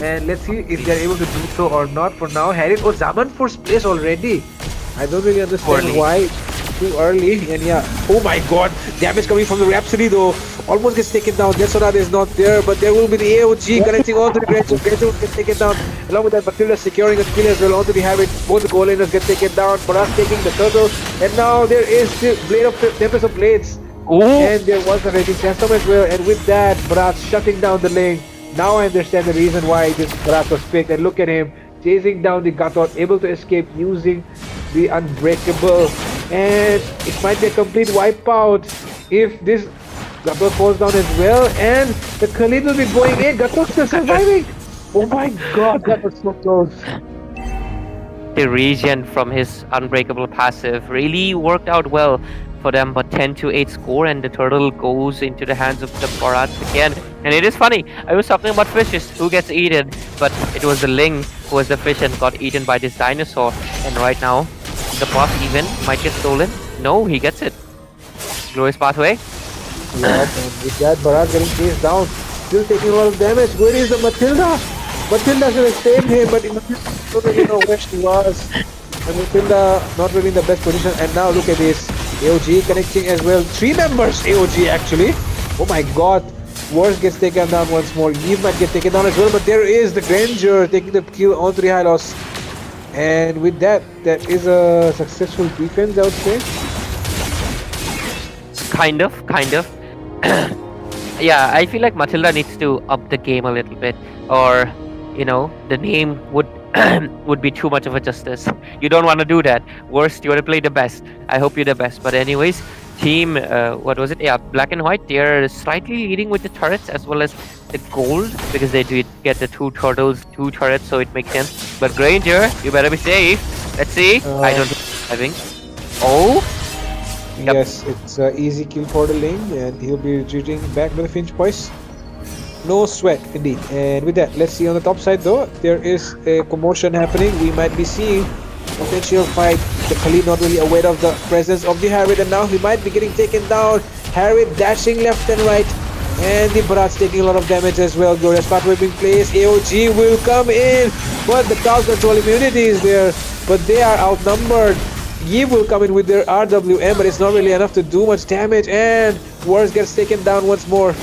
And let's see if they're able to do so or not. For now, Harry, oh, Zaman first place already. I don't really understand why too early. And yeah, oh my god, damage coming from the Rhapsody though. Almost gets taken down. Jessoda is not there, but there will be the AOG connecting onto the Gretchen. Gretchen will get taken down. Along with that, Matilda securing a kill as well onto the habit. Both the goal laners get taken down. Barat taking the turtle. And now there is the Blade of Tempest of Blades. Ooh. And there was a Raging Sandstorm as well, and with that, Barat shutting down the lane. Now I understand the reason why this Barat was picked, and look at him, chasing down the Gatot, able to escape using the Unbreakable. And it might be a complete wipeout if this Gatot falls down as well, and the Khalid will be going in. Gatot still surviving! Oh my god, that was so close. The regen from his Unbreakable passive really worked out well for them, but 10-8 score, and the turtle goes into the hands of the Barats again. And it is funny, I was talking about fishes who gets eaten, but it was the Ling who was the fish and got eaten by this dinosaur. And right now, the buff even might get stolen. No, he gets it. Glorious pathway. Yep, and with that, Bharat getting chased down, still taking a lot of damage. Where is the Matilda? Matilda should have saved him, but Matilda don't really know where she was. And Matilda not really in the best position. And now look at this. AOG connecting as well. 3 members AOG actually. Oh my god. Worst gets taken down once more. Eve might get taken down as well, but there is the Granger taking the kill onto the Hylos. And with that, that is a successful defense, I would say. Kind of. Yeah, I feel like Matilda needs to up the game a little bit, or the name would would be too much of a justice. You don't want to do that. Worst, you want to play the best. I hope you're the best. But anyways, team, what was it? Yeah, black and white. They're slightly leading with the turrets as well as the gold because they did get the 2 turtles, 2 turrets, so it makes sense. But Granger, you better be safe. Let's see. I don't having. Oh. Yep. Yes, it's an easy kill for the lane, and he'll be retreating back to the Finch boys. No sweat, indeed. And with that, let's see on the top side though, there is a commotion happening. We might be seeing potential fight. The Khalid not really aware of the presence of the Harriet, and now he might be getting taken down. Harriet dashing left and right, and the Bharat's taking a lot of damage as well. Glorious pathway being placed. AOG will come in, but the crowd control immunity is there, but they are outnumbered. Yves will come in with their RWM, but it's not really enough to do much damage, and Worst gets taken down once more.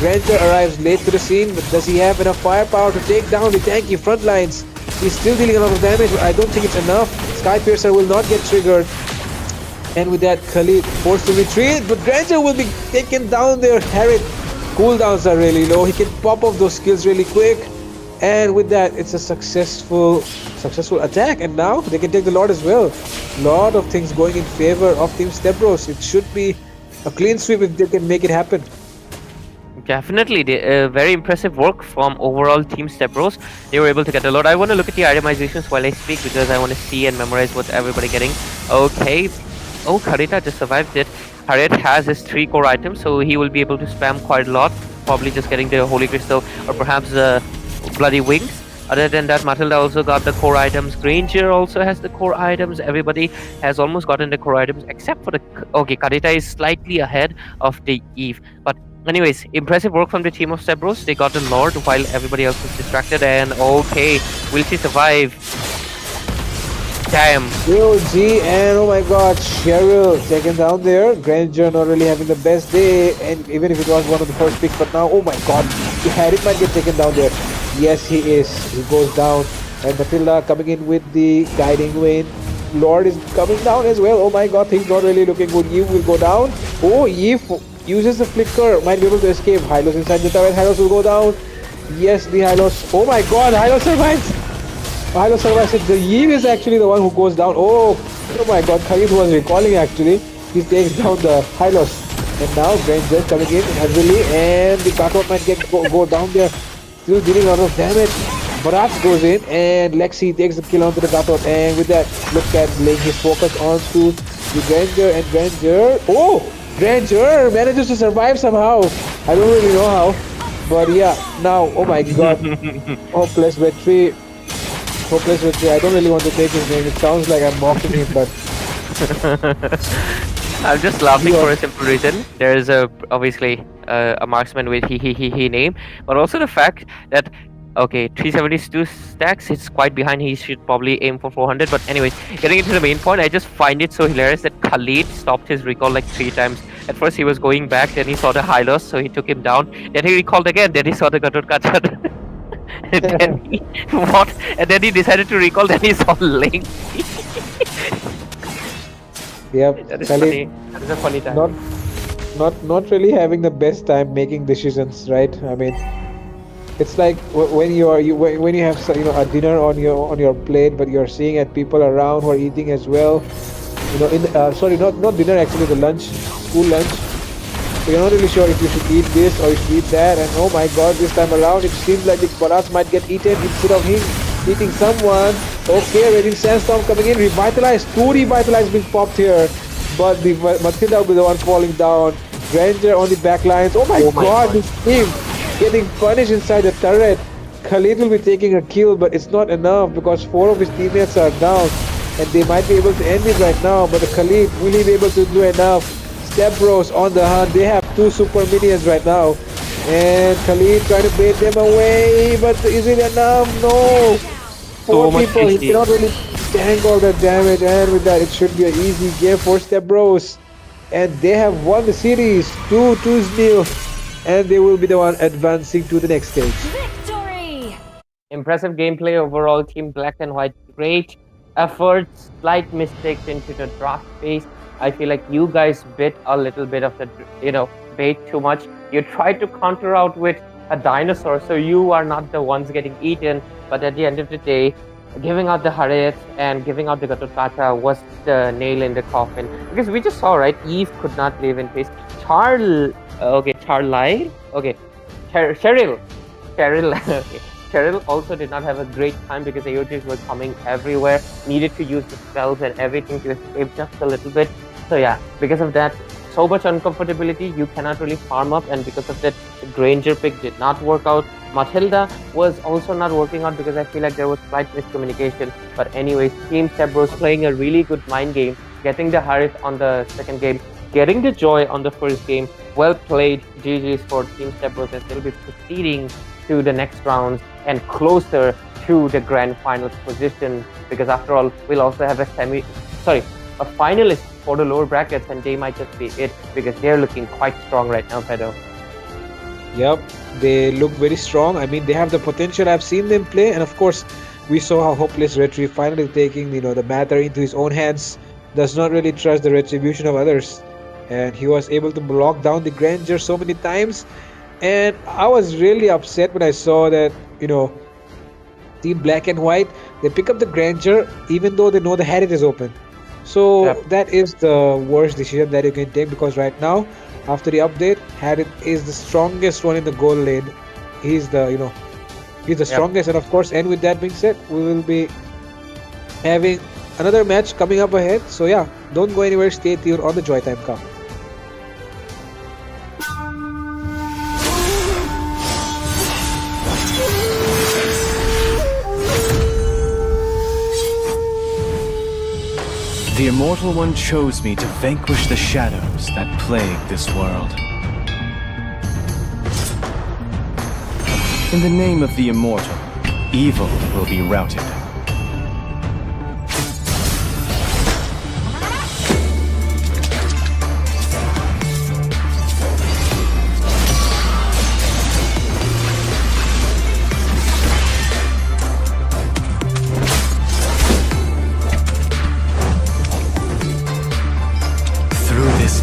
Ranger arrives late to the scene, but does he have enough firepower to take down the tanky front lines? He's still dealing a lot of damage, but I don't think it's enough. Skypiercer will not get triggered. And with that, Khalid forced to retreat, but Granger will be taken down there. Harriet cooldowns are really low. He can pop off those skills really quick. And with that, it's a successful attack, and now they can take the Lord as well. Lot of things going in favor of Team Stepbros. It should be a clean sweep if they can make it happen. Definitely, very impressive work from overall Team Stepbros. They were able to get a lot. I want to look at the itemizations while I speak because I want to see and memorize what everybody getting. Okay. Oh, Karita just survived it. Harriet has his 3 core items, so he will be able to spam quite a lot. Probably just getting the Holy Crystal or perhaps the Bloody Wings. Other than that, Matilda also got the core items. Granger also has the core items. Everybody has almost gotten the core items except for the... Okay, Karita is slightly ahead of the Eve. But anyways, impressive work from the team of Stepbros. They got the Lord while everybody else was distracted. And okay, will she survive? Damn. AOG and oh my god, Cheryl taken down there. Granger not really having the best day, and even if it was one of the first picks, but now, oh my god, Harriet might get taken down there. Yes, he is. He goes down, and Matilda coming in with the guiding wind. Lord is coming down as well. Oh my god, things not really looking good. Eve will go down. Oh, Eve uses the flicker, might be able to escape. Hylos inside the tower. Hylos will go down. Yes, the Hylos. Oh my god, Hylos survives. Hylos survives it. The Eve is actually the one who goes down. Oh my god, Khalid was recalling actually. He takes down the Hylos. And now Granger coming in heavily, and the Katot might go down there. Still dealing a lot of damage. Bharat goes in, and Lexi takes the kill onto the Katot. And with that, look at laying his focus onto the Granger, and Granger. Oh! Granger manages to survive somehow. I don't really know how. But yeah, now, oh my god. Hopeless Vetri. Hopeless Vetri. I don't really want to take his name. It sounds like I'm mocking him, but... I'm just laughing for a simple reason. There is obviously a marksman with he name, but also the fact that okay, 372 stacks, it's quite behind. He should probably aim for 400. But anyways, getting into the main point, I just find it so hilarious that Khalid stopped his recall like 3 times. At first he was going back, then he saw the Hylos, so he took him down. Then he recalled again, then he saw the Katot. And then he, what? And then he decided to recall, then he saw Link. Yep, That is Khalid, funny. That is a funny time. not really having the best time making decisions, right? I mean, it's like when you have a dinner on your plate, but you're seeing at people around who are eating as well. Sorry, not dinner, actually the lunch, school lunch. So you're not really sure if you should eat this or you should eat that, and oh my god, this time around it seems like the Bharat might get eaten instead of him eating someone. Okay, Raging Sandstorm coming in, Revitalize, 2 Revitalize being popped here, but the Matilda will be the one falling down. Granger on the back lines. Oh my god, this team getting punished inside the turret. Khalid will be taking a kill, but it's not enough because 4 of his teammates are down, and they might be able to end it right now, but the Khalid, will he be able to do enough? Stepbros on the hunt. They have two super minions right now. And Khalid trying to bait them away, but is it enough? No! Four much people, he HP. cannot really tank all that damage, and with that, it should be an easy game for Step Bros. And they have won the series 2-0, and they will be the one advancing to the next stage. Victory! Impressive gameplay overall. Team Black and White, great efforts, slight mistakes into the draft phase. I feel like you guys bit a little bit of the, bait too much. You tried to counter out with a dinosaur, so you are not the ones getting eaten. But at the end of the day, giving out the Harriet and giving out the Gatotata was the nail in the coffin. Because we just saw, right, Eve could not live in peace. Cheryl, okay. Cheryl, okay. Cheryl also did not have a great time because AOGs were coming everywhere, needed to use the spells and everything to escape just a little bit. So yeah, because of that, so much uncomfortability, you cannot really farm up, and because of that, the Granger pick did not work out. Matilda was also not working out because I feel like there was slight miscommunication. But anyways, Team Step Bros playing a really good mind game, getting the Harith on the second game, getting the Joy on the first game. Well played, GG's for Team Step Bros, and they'll be proceeding to the next rounds and closer to the grand finals position, because after all, we'll also have a finalist for the lower brackets, and they might just be it because they're looking quite strong right now, Pedro. Yep, they look very strong. I mean, they have the potential. I've seen them play, and of course, we saw how hopeless Retrieve finally taking the matter into his own hands. Does not really trust the retribution of others, and he was able to block down the Granger so many times. And I was really upset when I saw that Team Black and White, they pick up the Granger even though they know the Harriet is open. So that is the worst decision that you can take, because right now, after the update, Harriet is the strongest one in the gold lane. He's the strongest, and of course, and with that being said, we will be having another match coming up ahead. So yeah, don't go anywhere, stay tuned on the JOYTIME Cup. The Immortal One chose me to vanquish the shadows that plague this world. In the name of the Immortal, evil will be routed.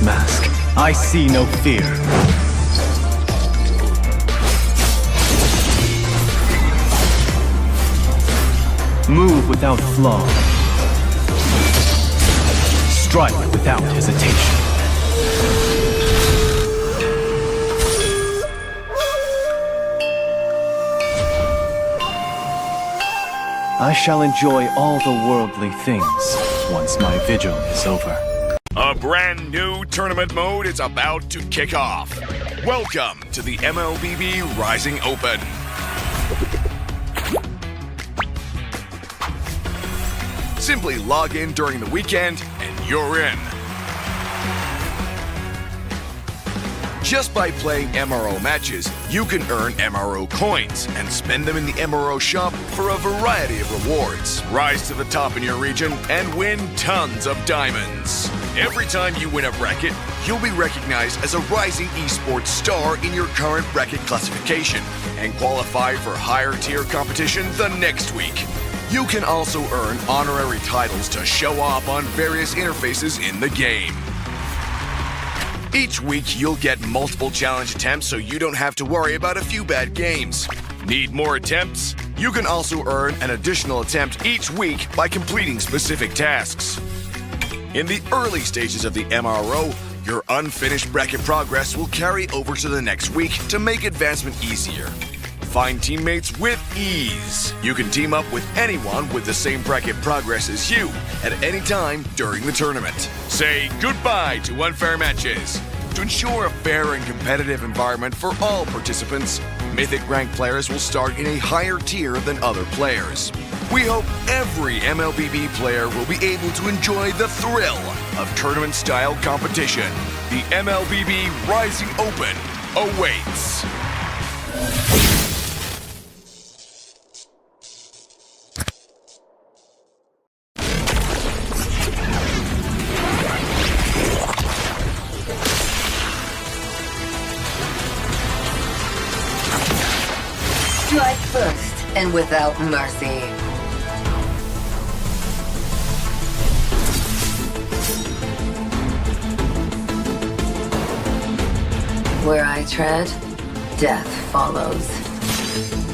Mask, I see no fear. Move without flaw. Strike without hesitation. I shall enjoy all the worldly things once my vigil is over. A brand new tournament mode is about to kick off. Welcome to the MLBB Rising Open. Simply log in during the weekend and you're in. Just by playing MRO matches, you can earn MRO coins and spend them in the MRO shop for a variety of rewards. Rise to the top in your region and win tons of diamonds. Every time you win a bracket, you'll be recognized as a rising esports star in your current bracket classification and qualify for higher tier competition the next week. You can also earn honorary titles to show off on various interfaces in the game. Each week, you'll get multiple challenge attempts so you don't have to worry about a few bad games. Need more attempts? You can also earn an additional attempt each week by completing specific tasks. In the early stages of the MRO, your unfinished bracket progress will carry over to the next week to make advancement easier. Find teammates with ease. You can team up with anyone with the same bracket progress as you at any time during the tournament. Say goodbye to unfair matches. To ensure a fair and competitive environment for all participants, Mythic ranked players will start in a higher tier than other players. We hope every MLBB player will be able to enjoy the thrill of tournament-style competition. The MLBB Rising Open awaits. Strike first and without mercy. Where I tread, death follows.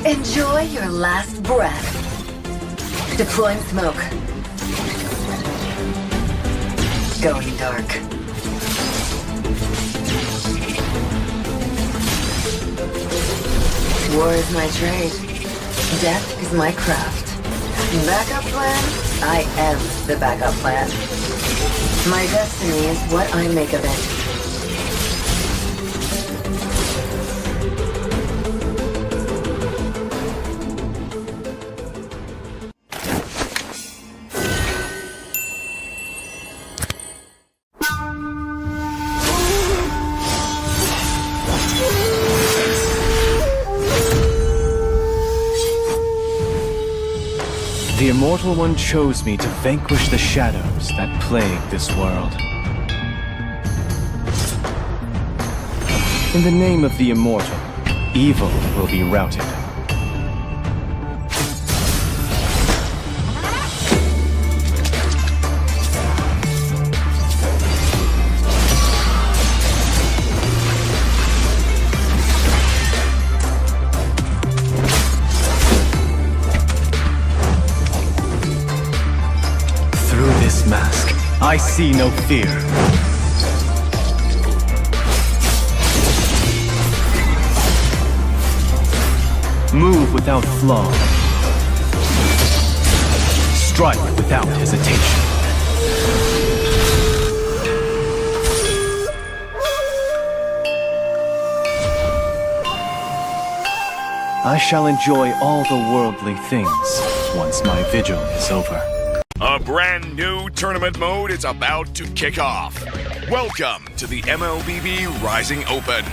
Enjoy your last breath. Deploying smoke. Going dark. War is my trade. Death is my craft. Backup plan? I am the backup plan. My destiny is what I make of it. The Immortal One chose me to vanquish the shadows that plague this world. In the name of the Immortal, evil will be routed. Mask. I see no fear. Move without flaw. Strike without hesitation. I shall enjoy all the worldly things once my vigil is over. A brand new tournament mode is about to kick off. Welcome to the MLBB Rising Open.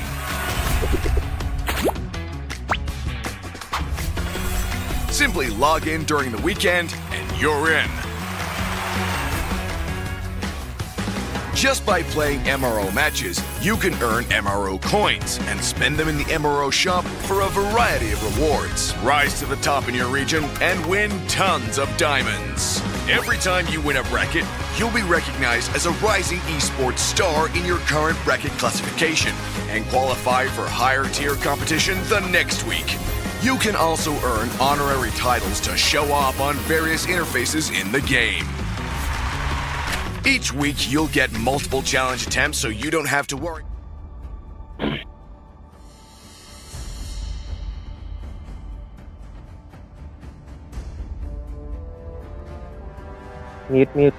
Simply log in during the weekend and you're in. Just by playing MRO matches, you can earn MRO coins and spend them in the MRO shop for a variety of rewards. Rise to the top in your region and win tons of diamonds. Every time you win a bracket, you'll be recognized as a rising esports star in your current bracket classification and qualify for higher tier competition the next week. You can also earn honorary titles to show off on various interfaces in the game. Each week, you'll get multiple challenge attempts so you don't have to worry. Mute.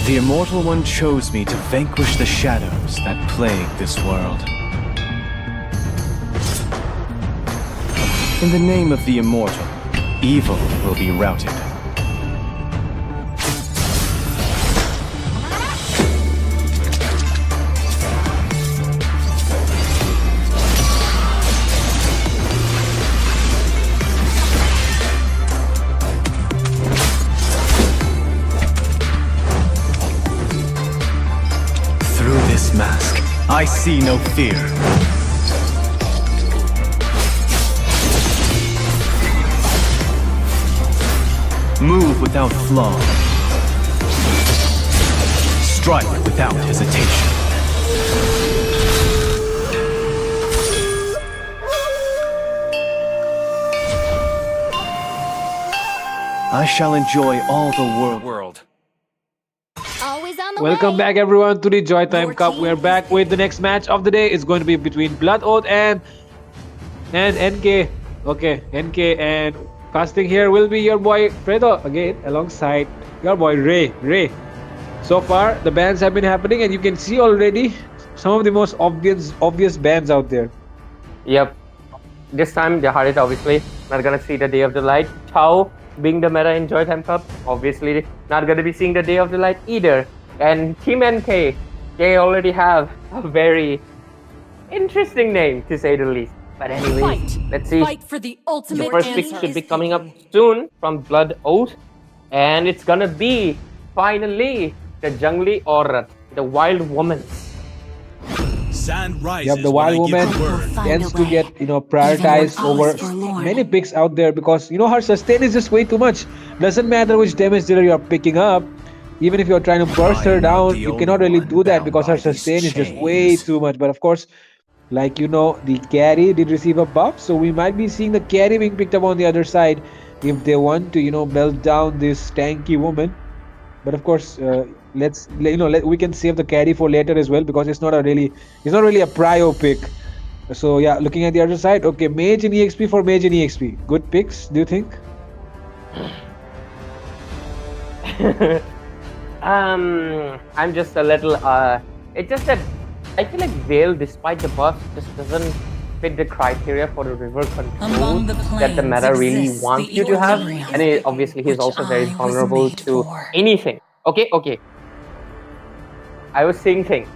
The Immortal One chose me to vanquish the shadows that plague this world. In the name of the Immortal, evil will be routed. Mask. I see no fear. Move without flaw. Strike without hesitation. I shall enjoy all the world. Always on the Welcome way. back, everyone, to the JOYTIME Your Cup. team We're is back with the next match of the day. It's going to be between Blood Oath and NK. Okay, NK and casting here will be your boy Fredo again, alongside your boy Ray. So far, the bans have been happening, and you can see already some of the most obvious bans out there. Yep. This time they had it obviously. Not gonna see the day of the light. Chao being the meta in JOYTIME Cup, obviously not gonna be seeing the day of the light either. And Team NK, they already have a very interesting name to say the least. But anyways, Fight. let's see. Fight for the ultimate The first pick answer. should be coming up soon from Blood Oath. And it's gonna be finally the Jungli Aurat, the wild woman. Sun rises Yep, the when I wild give woman the word. tends to get prioritized over many picks out there because her sustain is just way too much. Doesn't matter which damage dealer you're picking up, even if you're trying to burst her I'm not down, the you only cannot really one do that bound because her by these sustain is just way chains. too much. But of course, like the carry did receive a buff, so we might be seeing the carry being picked up on the other side if they want to melt down this tanky woman. But of course, we can save the carry for later as well because it's not really a prio pick. So yeah, looking at the other side, okay, mage and exp for mage and exp, good picks, do you think? I'm just a little it's just that I feel like Veil, despite the buff, just doesn't fit the criteria for the river control that the meta really wants you to have. And obviously he's also very vulnerable to anything. Okay. I was thinking.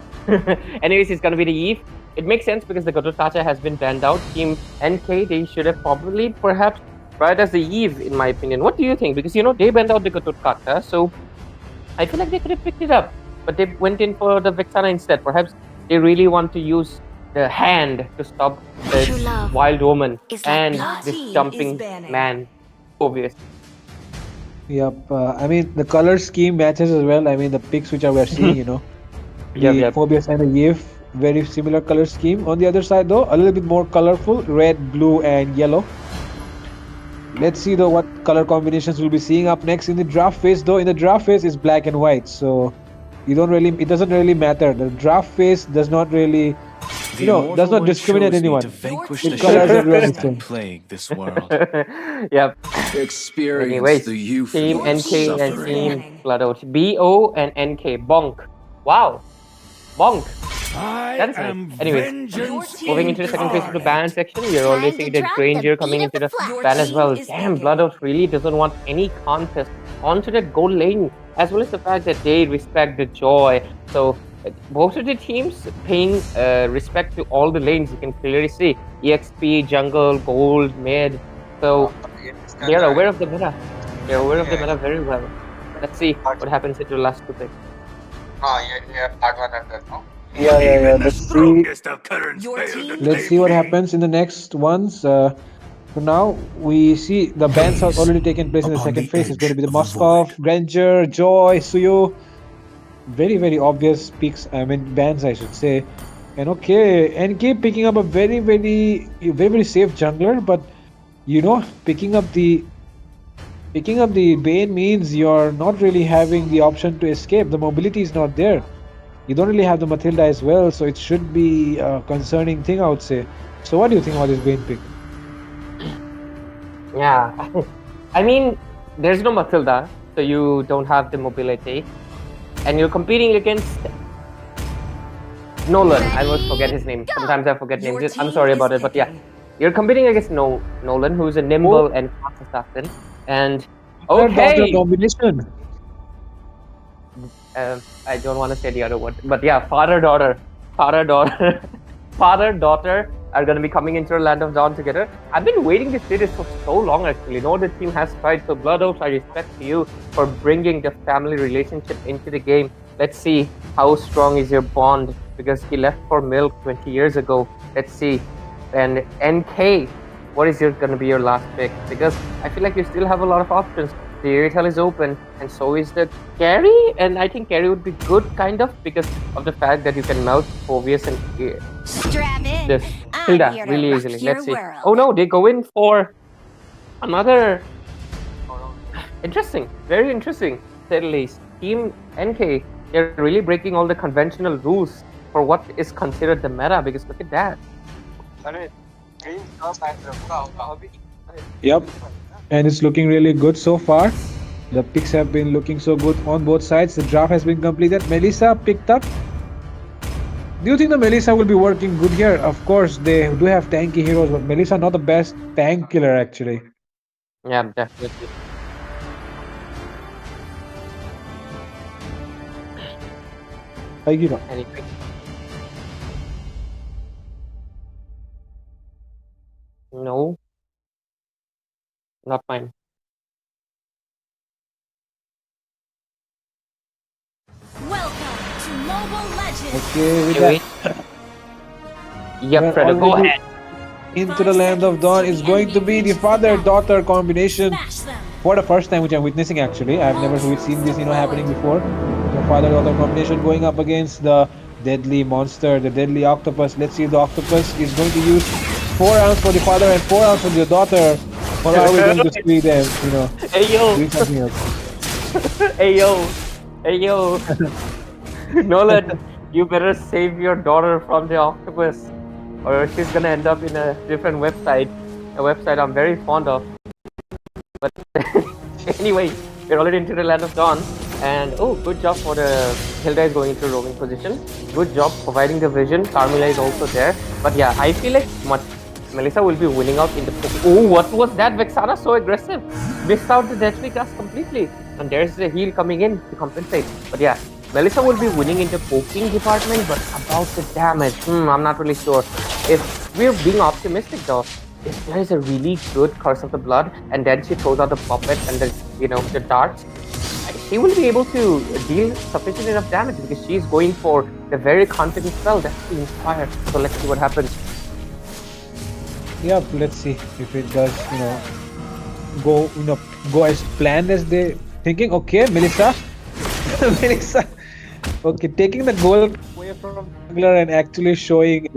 Anyways, it's gonna be the Eve. It makes sense because the Gototacha has been banned out. Team NK, they should have probably perhaps tried as the Eve, in my opinion. What do you think? Because they banned out the Gototacha, so I feel like they could have picked it up. But they went in for the Vexana instead. Perhaps they really want to use the hand to stop this wild woman and this jumping man. Obvious. Yep. I mean, the color scheme matches as well. I mean, the picks which we're seeing, the Yep. Phobias and the Yif, very similar color scheme. On the other side, though, a little bit more colorful: red, blue, and yellow. Let's see though what color combinations we'll be seeing up next in the draft phase. Though in the draft phase is black and white, so it doesn't really matter. The draft phase does not really does not discriminate anyone. It colors everyone the same. Plague this world. Yep. Experience Anyways, the youth Team of NK and suffering. Team Blood Oath. BO and NK. Bonk. Wow. Bonk. That is nice. Anyways, moving into the second phase of the ban section, we are already seeing the Granger coming into the ban as well. Damn, Blood Oath really doesn't want any contest onto that gold lane, as well as the fact that they respect the Joy. So both of the teams paying respect to all the lanes. You can clearly see EXP, jungle, gold, mid. So they are aware of the meta. They are aware of the meta very well. Let's see what happens in the last two picks. Yeah. Your team Let's see what happens in the next ones. For now, we see the bans have already taken place in the second phase. It's going to be the Moskov, Granger, Joy, Suyo. Very, very obvious picks. I mean, bans, I should say. And okay, NK picking up a very, very safe jungler, but picking up the Bane means you're not really having the option to escape. The mobility is not there. You don't really have the Matilda as well, so it should be a concerning thing, I would say. So what do you think about this Bane pick? Yeah, I mean, there's no Matilda, so you don't have the mobility. And you're competing against Nolan. I always forget his name. Sometimes I forget names. I'm sorry about it, but yeah. You're competing against Nolan, who's a nimble and fast assassin. And okay, Combination. I don't want to say the other word, but yeah, father-daughter are going to be coming into the Land of Dawn together. I've been waiting to see this for so long, actually. No, the team has tried. So Blood Oath, I respect you for bringing the family relationship into the game. Let's see how strong is your bond, because he left for milk 20 years ago. Let's see. And NK, what is going to be your last pick? Because I feel like you still have a lot of options. The Airtel is open, and so is the carry. And I think carry would be good, kind of, because of the fact that you can melt Phobius and this Hilda really easily. Let's see. Oh no, they go in for another interesting, very interesting, at least. Team NK They're really breaking all the conventional rules for what is considered the meta. Because look at that. Yep. And it's looking really good so far. The picks have been looking so good on both sides. The draft has been completed. Melissa picked up. Do you think the Melissa will be working good here? Of course, they do have tanky heroes, but Melissa not the best tank killer actually. Yeah, definitely. Like, you know. Anyway. No. Not mine. Welcome to Mobile Legends. Okay, with Wait. that, Yep, we're Fredo, go already ahead. into the land of dawn is going to be the father-daughter combination Smash them. for the first time, which I'm witnessing actually. I've never seen this, happening before. The father-daughter combination going up against the deadly monster, the deadly octopus. Let's see if the octopus is going to use 4 rounds for the father and 4 rounds for the daughter. Or are we going to see them, Hey yo, doing something else? hey yo, hey yo. Nolan, you better save your daughter from the octopus, or she's gonna end up in a different website. A website I'm very fond of. But anyway, we're already into the land of dawn. And oh, good job for the Hilda is going into roaming position. Good job providing the vision. Carmilla is also there. But yeah, I feel like Melissa will be winning out in the poke. Oh, what was that? Vexana so aggressive. Missed out the deathly cast completely. And there's the heal coming in to compensate. But yeah, Melissa will be winning in the poking department. But about the damage, I'm not really sure. If we're being optimistic though, if there is a really good Curse of the Blood, and then she throws out the puppet and the darts, she will be able to deal sufficient enough damage because she's going for the very confident spell that's the Inspire. So let's see what happens. Yep, let's see if it does, go as planned as they thinking. Okay, Melissa. Melissa. Okay, taking the goal away from Angler and actually showing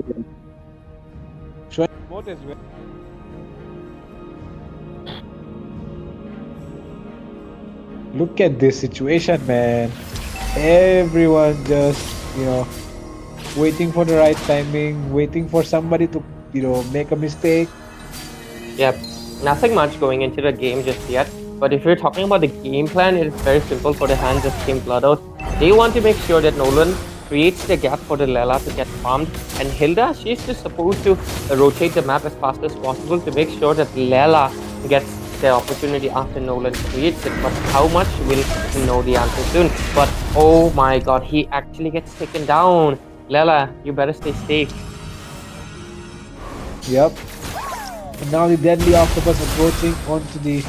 both as well. Look at this situation, man. Everyone just, waiting for the right timing, waiting for somebody to, make a mistake. Yep, nothing much going into the game just yet. But if you're talking about the game plan, it's very simple for the hands of Team Bloodout. They want to make sure that Nolan creates the gap for the Lela to get farmed. And Hilda, she's just supposed to rotate the map as fast as possible to make sure that Lela gets the opportunity after Nolan creates it. But how much, we'll know the answer soon. But oh my god, he actually gets taken down. Lela, you better stay safe. Yep. And now the deadly octopus approaching onto the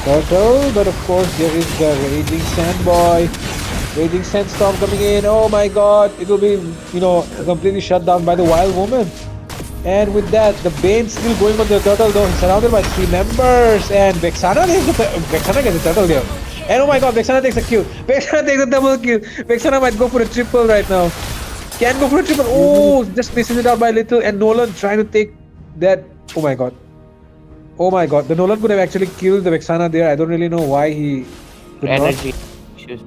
turtle, but of course there is the raging sandboy, raging sandstorm coming in. Oh my god, it will be, completely shut down by the wild woman. And with that, the Bane still going on the turtle though. He's surrounded by 3 members, and Vexana gets the turtle there. And oh my god, Vexana takes a kill. Vexana takes a double kill. Vexana might go for a triple right now. Can go for a triple. Oh, just misses it out by a little, and Nolan trying to take that. Oh my god. Oh my god, the Nolan could have actually killed the Vexana there. I don't really know why he could Energy issues.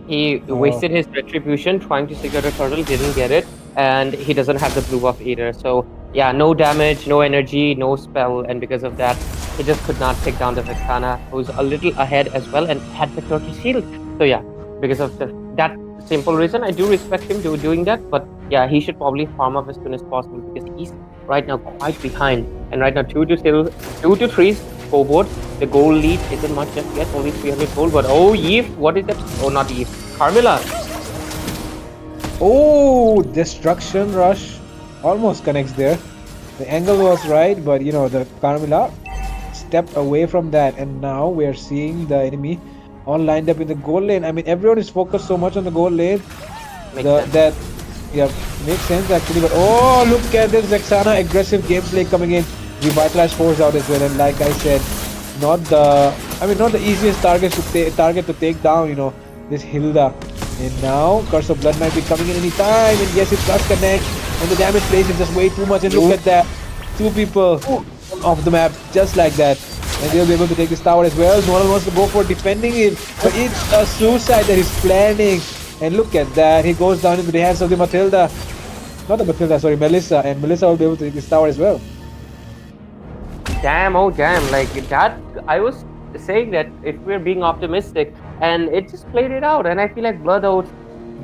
He wasted his retribution trying to secure the turtle, didn't get it, and he doesn't have the blue buff either. So yeah, no damage, no energy, no spell, and because of that, he just could not take down the Vexana, who's a little ahead as well and had the turtle shield. So yeah, because of that simple reason, I do respect him doing that. But yeah, he should probably farm up as soon as possible because he's right now quite behind. And right now 2 to 3 scoreboard. The goal lead isn't much just yet, only 300 gold. But oh, Eve, what is that? Oh, not Eve, Carmilla. Oh, destruction rush almost connects there. The angle was right, but the Carmilla stepped away from that, and now we are seeing the enemy all lined up in the goal lane. I mean, everyone is focused so much on the goal lane. Makes sense actually. But oh, look at this Vexana aggressive gameplay coming in. Revitalize force out as well, and like I said, not the easiest target to take down. This Hilda. And now Curse of Blood might be coming in any time, and yes, it does connect. And the damage plays is just way too much. And look at that, 2 people off the map just like that. And they'll be able to take this tower as well. No one wants to go for defending it, but it's a suicide that he's planning. And look at that, he goes down into the hands of the Matilda. Not the Matilda, sorry, Melissa. And Melissa will be able to take this tower as well. Damn, oh damn, like that. I was saying that if we're being optimistic, and it just played it out. And I feel like Blood Oath,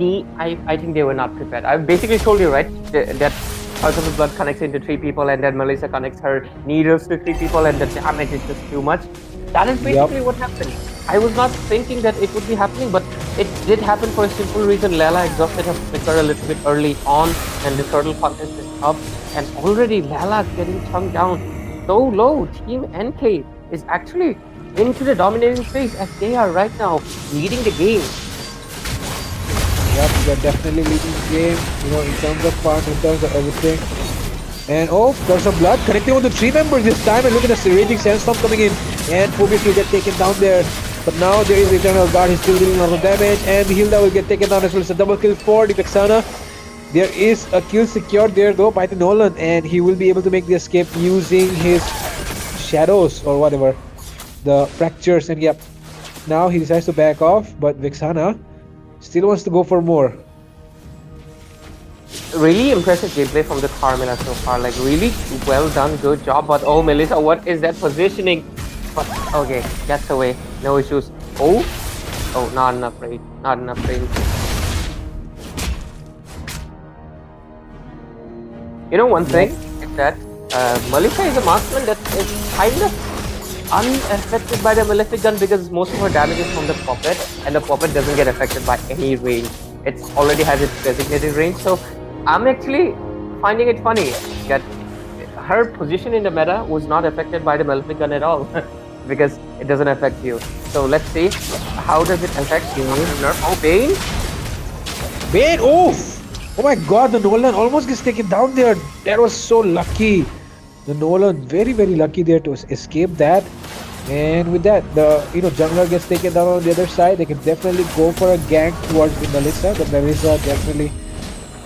I think they were not prepared. I basically told you, right, that House of the Blood connects into 3 people, and then Melissa connects her needles to 3 people, and the damage is just too much. That is basically what happened. I was not thinking that it would be happening, but it did happen for a simple reason. Layla exhausted her flicker a little bit early on, and the turtle contest is up, and already Layla getting chunked down so low. Team NK is actually into the dominating phase as they are right now leading the game. Yep, they're definitely leading the game, you know, in terms of fun, in terms of everything. And oh, Curse of Blood connecting on the 3 members this time, and look at the Raging Sandstorm coming in, and Phoebus will get taken down there. But now there is Eternal Guard, he's still dealing a lot of damage, and Hilda will get taken down as well. It's a double kill for the Vexana. There is a kill secured there though by the Nolan, and he will be able to make the escape using his shadows or whatever, the fractures. And yep, now he decides to back off, but Vexana still wants to go for more. Really impressive gameplay from the Carmilla so far, like really well done, good job. But oh, Melissa, what is that positioning? But okay, gets away, no issues. Oh, not enough range, not enough range. You know, one thing is that Melissa is a marksman that is kind of unaffected by the malefic gun, because most of her damage is from the puppet, and the puppet doesn't get affected by any range. It already has its designated range. So I'm actually finding it funny that her position in the meta was not affected by the malefic gun at all, because it doesn't affect you. So let's see, how does it affect you? Oh, Bane? Bane, oof! Oh my god, the Nolan almost gets taken down there. That was so lucky. The Nolan very lucky there to escape that. And with that, the jungler gets taken down on the other side. They can definitely go for a gank towards the Melissa. The Melissa definitely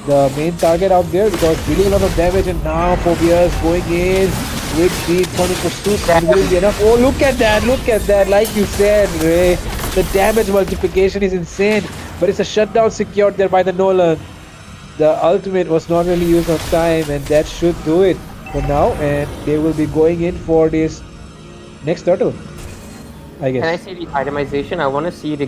the main target out there, because dealing a lot of damage. And now Phobias going in with the Punic Pursuit, and will be enough. Oh, look at that, like you said, Ray. The damage multiplication is insane, but it's a shutdown secured there by the Nolan. The ultimate was not really used on time, and that should do it for now. And they will be going in for this next turtle, I guess. Can I see the itemization? I want to see the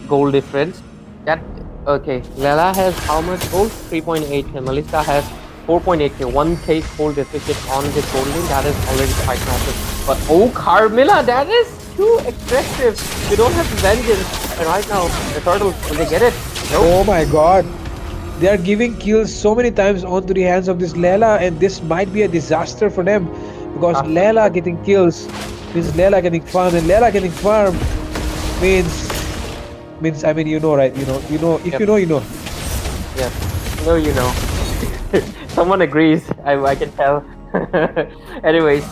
gold difference. That okay. Lela has how much gold? 3.8k. Melissa has 4.8k. 1k gold deficit on the gold link. That is already quite massive. But oh, Carmilla, that is too excessive. You don't have vengeance. And right now, the turtle, will they get it? Nope. Oh my god. They are giving kills so many times onto the hands of this Layla, and this might be a disaster for them, because Layla getting kills means Layla getting farm, and Layla getting farm means I mean, you know, right? You know, if you know, you know. Yes. No, you know. Someone agrees. I can tell. Anyways,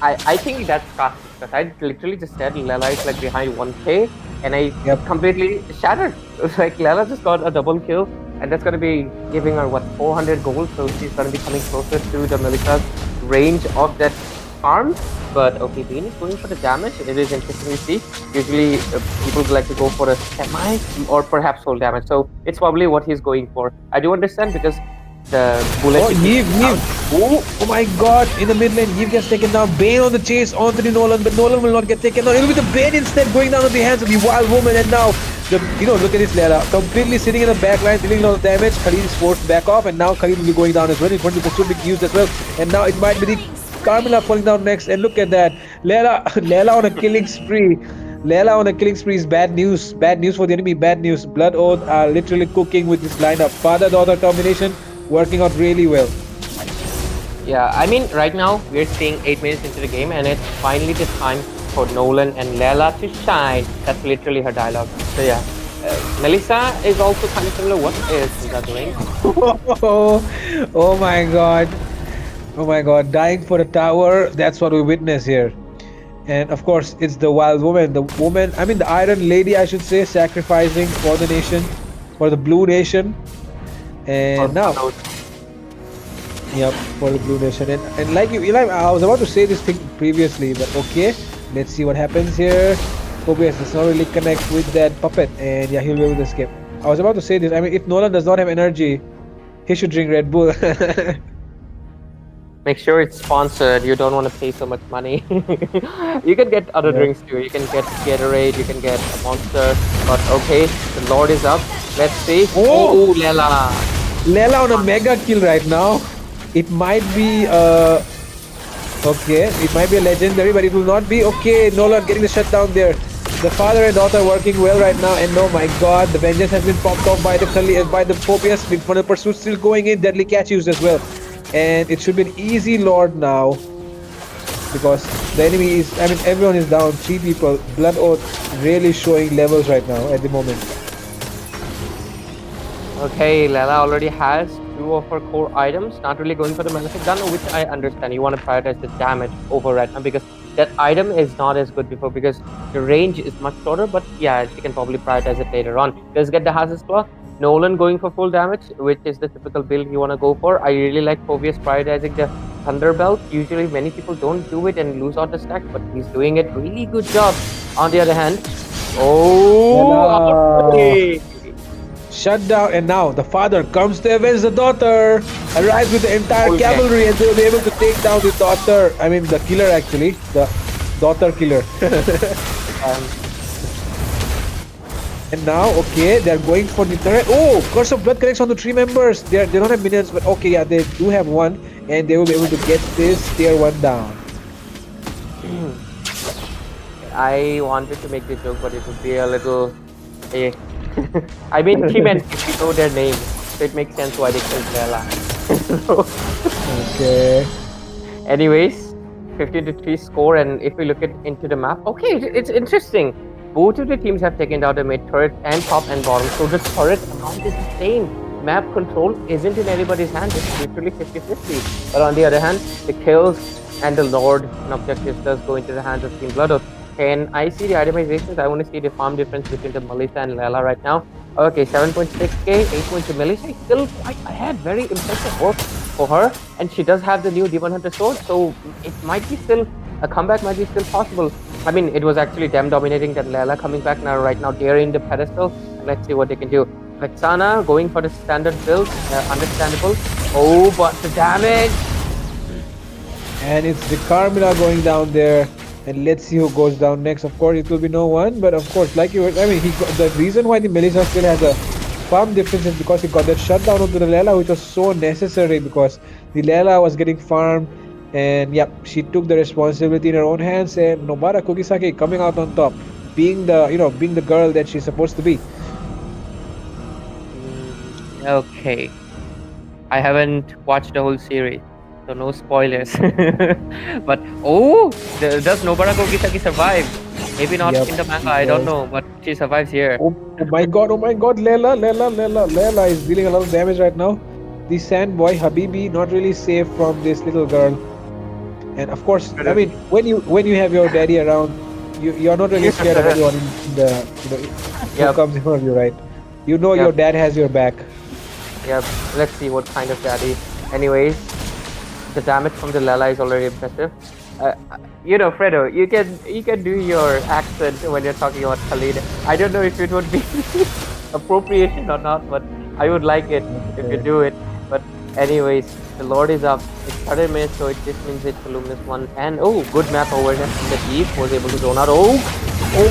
I think that's cost, because I literally just said Layla is like behind 1k, and I completely shattered. Like Layla just got a double kill, and that's gonna be giving her what, 400 gold, so she's gonna be coming closer to the Melissa's range of that farm. But okay, Bean is going for the damage. It is interesting to see. Usually people like to go for a semi or perhaps full damage, so it's probably what he's going for. I do understand, because the bullet. Oh, Yves. Oh my god, in the mid lane, Yves gets taken down. Bane on the chase onto the Nolan, but Nolan will not get taken down. It will be the Bane instead going down on the hands of the Wild Woman. And now, look at this Layla, completely sitting in the back line, dealing a lot of damage. Khalid is forced back off, and now Khalid will be going down as well. In front of the pursuit being used as well. And now it might be the Carmilla falling down next. And look at that, Layla on a killing spree. Layla on a killing spree is bad news. Bad news for the enemy, bad news. Blood Oath are literally cooking with this lineup. Father-daughter combination working out really well. Yeah, I mean, right now we're seeing 8 minutes into the game, and it's finally the time for Nolan and Layla to shine. That's literally her dialogue. So yeah, Melissa is also kind of similar. What is Melissa doing? Oh my god, dying for a tower. That's what we witness here. And of course, it's the Wild Woman. The Iron Lady, I should say, sacrificing for the nation, for the Blue Nation. And now, for the Blue Nation. And like I was about to say this thing previously, but okay, let's see what happens here. Phobias does not really connect with that puppet, and yeah, he'll be able to escape. I was about to say this. I mean, if Nolan does not have energy, he should drink Red Bull. Make sure it's sponsored. You don't want to pay so much money. You can get other Yeah. drinks too. You can get Gatorade. You can get a Monster. But okay, the Lord is up. Let's see. Oh! Lela. Lela on a mega kill right now. It might be okay. It might be a legendary, but it will not be. Okay, Nolan getting the shutdown there. The father and daughter working well right now, and oh my god, the vengeance has been popped off by the Phobias. With Funnel Pursuit still going in, deadly catch used as well. And it should be an easy Lord now. Because the enemy is, I mean, everyone is down. 3 people. Blood Oath really showing levels right now at the moment. Okay, Lela already has 2 of her core items. Not really going for the Malefic Gun, which I understand. You want to prioritize the damage over right now because that item is not as good before because the range is much shorter. But yeah, she can probably prioritize it later on. Let's get the Hazard's Claw. Nolan going for full damage, which is the typical build you want to go for. I really like Phobias prioritizing the Thunderbelt. Usually many people don't do it and lose out the stack, but he's doing it really good job. On the other hand, okay. Shut down, and now the father comes to avenge the daughter. Arrives with the entire cavalry, and they'll be able to take down the daughter. I mean, the killer actually, the daughter killer. And now, okay, they're going for the turret. Oh, Curse of Blood connects on the 3 members. They don't have minions, but okay, yeah, they do have one, and they will be able to get this tier 1 down. I wanted to make the joke, but it would be a little. I mean, he meant if you know their name, so it makes sense why they killed Lela. Okay. Anyways, 15-3 score, and if we look into the map, okay, it's interesting. Both of the teams have taken down the mid turret and top and bottom, so the turret amount is the same. Map control isn't in anybody's hands, it's literally 50-50. But on the other hand, the kills and the Lord and objectives does go into the hands of Team Blood Oath. And I see the itemizations. I want to see the farm difference between the Melissa and Lela right now. Okay, 7.6k, 8.2 Melissa. Still quite ahead. Very impressive work for her. And she does have the new Demon Hunter sword, so it might be still, a comeback might be still possible. I mean, it was actually them dominating, that Lela coming back now. Right now, they're in the pedestal. Let's see what they can do. Vexana going for the standard build. Understandable. Oh, but the damage. And it's the Carmilla going down there. And let's see who goes down next. Of course, it will be no one. But of course, like you were, I mean, the reason why the Melissa still has a farm difference is because he got that shutdown of the Lela, which was so necessary because the Lela was getting farmed. And yep, she took the responsibility in her own hands. And Nobara Kugisaki coming out on top, being the, being the girl that she's supposed to be. Okay. I haven't watched the whole series, so no spoilers. But does Nobara Kogisaki survive? Maybe not in the manga, I don't know, but she survives here. Oh my god, Lela is dealing a lot of damage right now. The sand boy Habibi not really safe from this little girl. And of course, I mean, when you have your daddy around, you're not really scared of anyone in the who comes in front of you, right? You know your dad has your back. Yep, let's see what kind of daddy. Anyways, the damage from the Lela is already impressive. Fredo, you can do your accent when you're talking about Khalid. I don't know if it would be appropriation or not, but I would like it if you do it. But anyways, the Lord is up. It's 30 minutes, so it just means it's a luminous one. And good map awareness from the deep, was able to zone out. Oh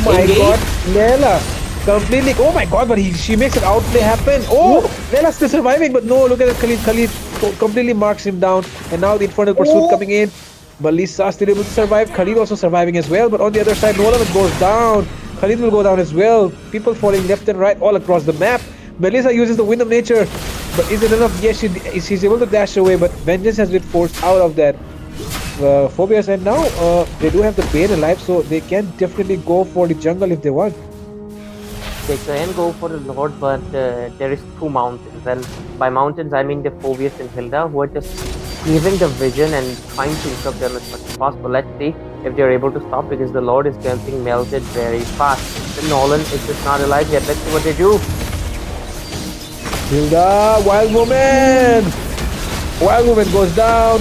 my god, Lela completely. Oh my god, but she makes an outplay happen. Lela's still surviving, but no, look at that. Khalid completely marks him down. And now the Infernal Pursuit coming in. Melissa still able to survive. Khalid also surviving as well. But on the other side, Nolan goes down. Khalid will go down as well. People falling left and right all across the map. Melissa uses the Wind of Nature. But is it enough? Yes, she's able to dash away. But Vengeance has been forced out of that. Phobias, and now they do have the Bane alive, so they can definitely go for the jungle if they want. They can go for the Lord, but there is 2 mountains, and by mountains I mean the Phobias and Hilda, who are just giving the vision and trying to interrupt them as much as possible. Let's see if they're able to stop, because the Lord is getting melted very fast. The Nolan is just not alive yet. Let's see what they do. Hilda, Wild Woman! Wild Woman goes down.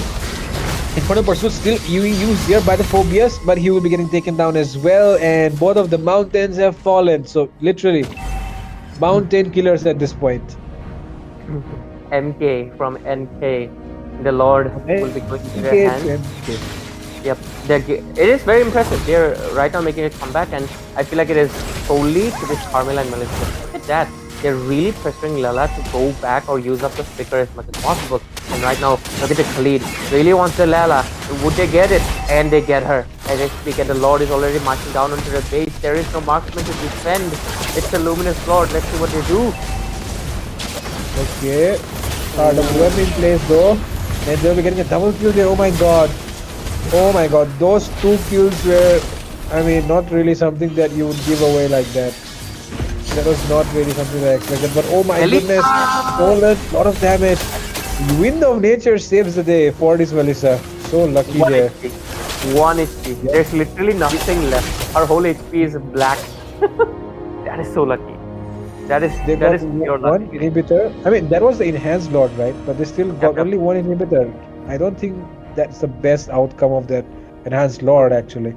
Infernal Pursuit still being used here by the Phobias, but he will be getting taken down as well. And both of the mountains have fallen. So literally, mountain killers at this point. MK from NK, the Lord will be going to their hands. Yep, it is very impressive. They're right now making a comeback, and I feel like it is solely to this Carmilla and Melissa. Look at that. They're really pressuring Lala to go back or use up the flicker as much as possible. And right now, look at the Khalid. Really wants the Lala. Would they get it? And they get her. And they speak, and the Lord is already marching down onto the base. There is no marksman to defend. It's a luminous Lord. Let's see what they do. Okay. RWM in place though. And they'll be getting a double kill there. Oh my god. Oh my god. Those 2 kills were, I mean, not really something that you would give away like that. That was not really something that I expected. But oh my goodness. Stolen. Lot of damage. Wind of Nature saves the day for this Melissa. So lucky there. 1 HP. There's literally nothing left. Her whole HP is black. That is so lucky. That is pure luck. 1 inhibitor. I mean, that was the enhanced Lord, right? But they still got only 1 inhibitor. I don't think that's the best outcome of that enhanced Lord, actually.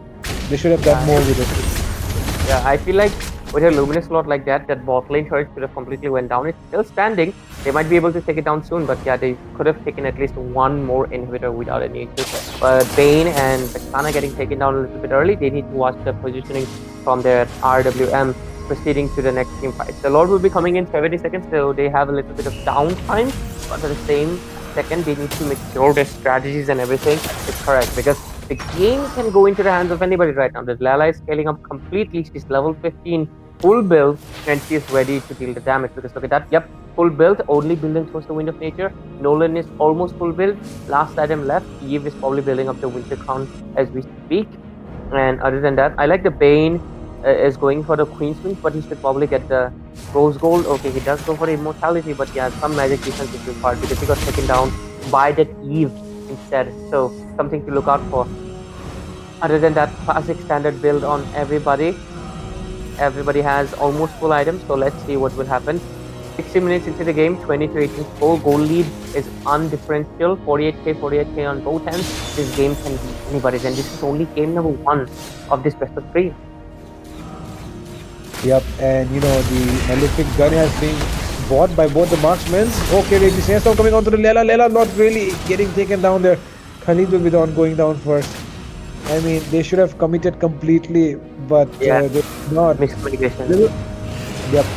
They should have done more with it. Yeah, I feel like with a luminous Lord like that bot lane turret should have completely went down. It's still standing. They might be able to take it down soon, but yeah, they could have taken at least 1 more inhibitor without any issue. But Bane and Vexana getting taken down a little bit early. They need to watch the positioning from their RWM proceeding to the next team fight. The Lord will be coming in 70 seconds, so they have a little bit of downtime, but at the same second, they need to make sure their strategies and everything is correct, because the game can go into the hands of anybody right now. The Lala is scaling up completely. She's level 15, full build, and she is ready to deal the damage. Because look at that. Yep, full build, only building towards the Wind of Nature. Nolan is almost full build. Last item left. Eve is probably building up the Winter Crown as we speak. And other than that, I like the Bane is going for the Queen's Wings, but he should probably get the Rose Gold. Okay, he does go for the Immortality, but yeah, some magic defense is required because he got taken down by that Eve instead. So something to look out for. Other than that, classic standard build on everybody. Everybody has almost full items, so let's see what will happen. 60 minutes into the game, 20 to 18 score. Goal lead is undifferential. 48k on both ends. This game can beat anybody's, and this is only game number 1 of this best of 3. Yep, and you know, the electric gun has been bought by both the marksmen. Okay, the Sandstorm coming onto the Lela. Lela not really getting taken down there. Khalid will be the one going down first. I mean, they should have committed completely, but they did not. Miscommunication.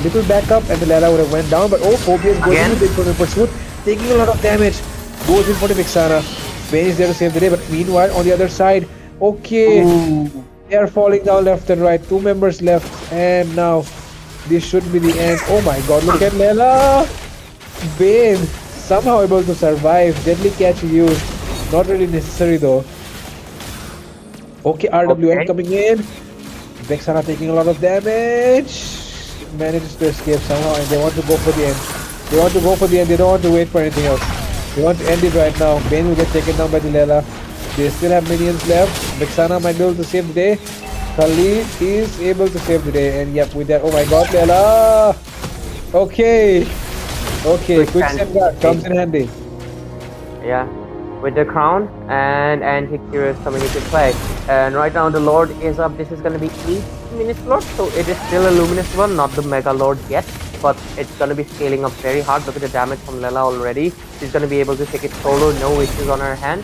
Little backup, and the Lela would have went down. But oh, Phobias goes in with the pursuit, taking a lot of damage. Goes in for the Vexana. Bane is there to save the day, but meanwhile, on the other side, okay. Ooh. They are falling down left and right. 2 members left, and now this should be the end. Oh my god, look at Lela! Bane somehow able to survive. Deadly catch used. Not really necessary though. Okay, RWM coming in. Vexana taking a lot of damage. Manages to escape somehow, and they want to go for the end. They want to go for the end. They don't want to wait for anything else. They want to end it right now. Bane will get taken down by the Lela. They still have minions left. Vexana might be able to save the day. Khalid is able to save the day. And yep, with that, oh my god, Lela! Okay. Okay, quick safeguard comes in handy. Yeah, with the crown and Anti-Curious coming into play. And right now the Lord is up. This is going to be 8 minutes Lord. So it is still a luminous one, not the Mega Lord yet. But it's going to be scaling up very hard. Look at the damage from Lela already. She's going to be able to take it solo, no issues on her hand.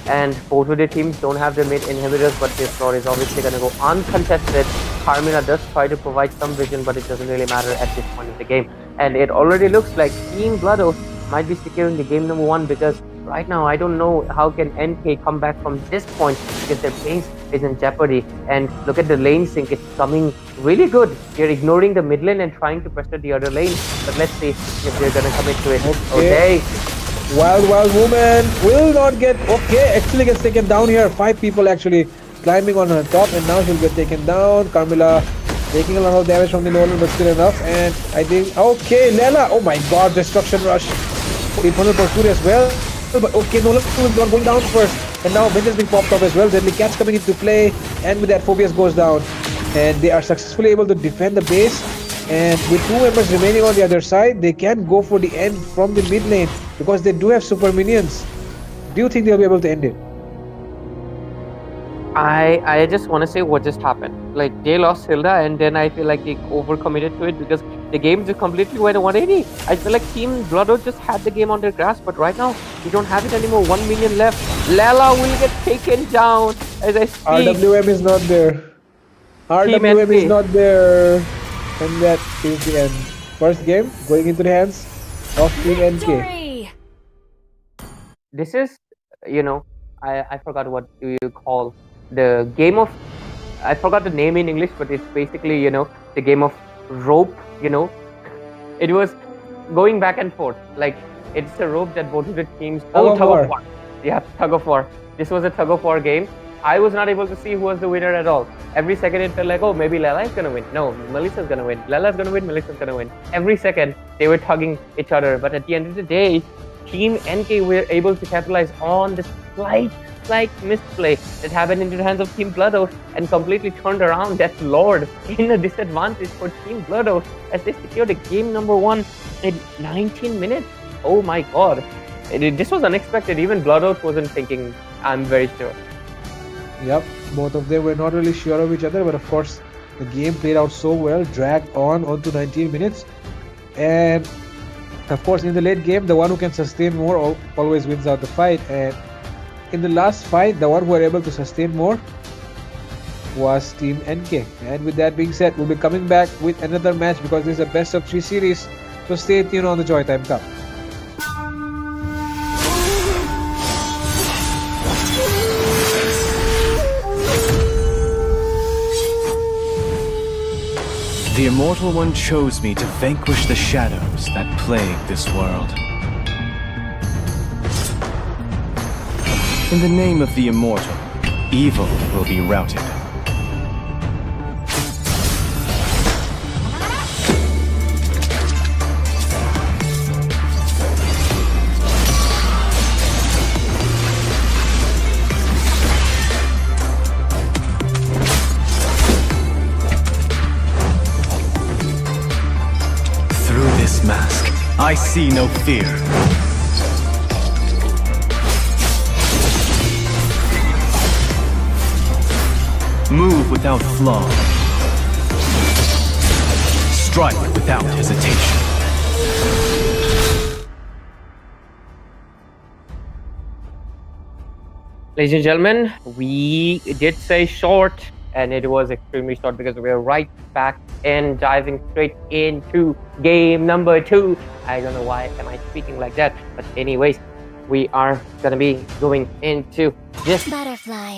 And both of the teams don't have the mid inhibitors, but this Lord is obviously going to go uncontested. Carmilla does try to provide some vision, but it doesn't really matter at this point of the game. And it already looks like Team Blood Oath might be securing the game number 1, because right now I don't know how can NK come back from this point, because their base is in jeopardy. And look at the lane sync, it's coming really good. They're ignoring the mid lane and trying to pressure the other lane, but let's see if they're going to commit to it. Okay. Wild Woman will not get... Okay, actually gets taken down here. 5 people actually climbing on her top, and now she'll get taken down. Carmilla taking a lot of damage from the Nolan, but still enough. And I think... Okay, Lela! Oh my god, Destruction Rush. Infernal Pursuit as well. But okay, Nolan is not going down first. And now Vengeance being popped up as well. Deadly Catch coming into play. And with that, Phobias goes down. And they are successfully able to defend the base. And with 2 members remaining on the other side, they can go for the end from the mid lane, because they do have super minions. Do you think they'll be able to end it? I just want to say what just happened. Like they lost Hilda, and then I feel like they overcommitted to it because the game just completely went 180. I feel like Team Bloodout just had the game on their grasp, but right now we don't have it anymore. 1 million left. Lala will get taken down as I speak. RWM is not there. RWM is not there. And that is the end. First game going into the hands of Team NK. Victory! This is, I forgot what do you call the game of. I forgot the name in English, but it's basically the game of rope. It was going back and forth. Like it's a rope that both of the teams. Tug of war. Yeah, tug of war. This was a tug of war game. I was not able to see who was the winner at all. Every second it felt like, oh, maybe Lala is gonna win. No, Melissa's gonna win. Lala's gonna win. Melissa's gonna win. Every second they were tugging each other. But at the end of the day, Team NK were able to capitalize on the slight misplay that happened into the hands of Team Bloodout and completely turned around that Lord in a disadvantage for Team Bloodout as they secured the game number 1 in 19 minutes. Oh my god. This was unexpected. Even Bloodout wasn't thinking, I'm very sure. Yep, both of them were not really sure of each other, but of course the game played out so well, dragged on to 19 minutes, and of course in the late game the one who can sustain more always wins out the fight. And in the last fight, the one who were able to sustain more was Team NK. And with that being said, we'll be coming back with another match because this is a best of 3 series, so stay tuned on the JOYTIME Cup. The Immortal One chose me to vanquish the shadows that plague this world. In the name of the Immortal, evil will be routed. Mask, I see no fear. Move without flaw. Strike without hesitation. Ladies and gentlemen, we did say short, and it was extremely short because we are right back in diving straight into game number 2. I don't know why am I speaking like that, but anyways, we are gonna be going into this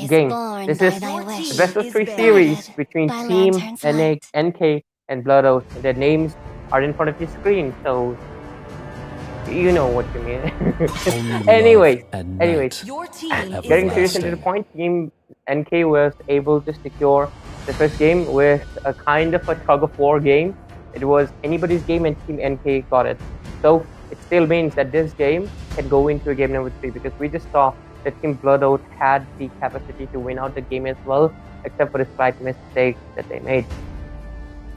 game. This is the best of 3 series between Team NK and Bloodout. The names are in front of your screen, so you know what you mean. anyways, Your team getting serious into the point, Team NK was able to secure the first game with a kind of a tug of war game. It was anybody's game and Team NK got it. So it still means that this game can go into a game number 3 because we just saw that Team Bloodout had the capacity to win out the game as well, except for the slight mistake that they made.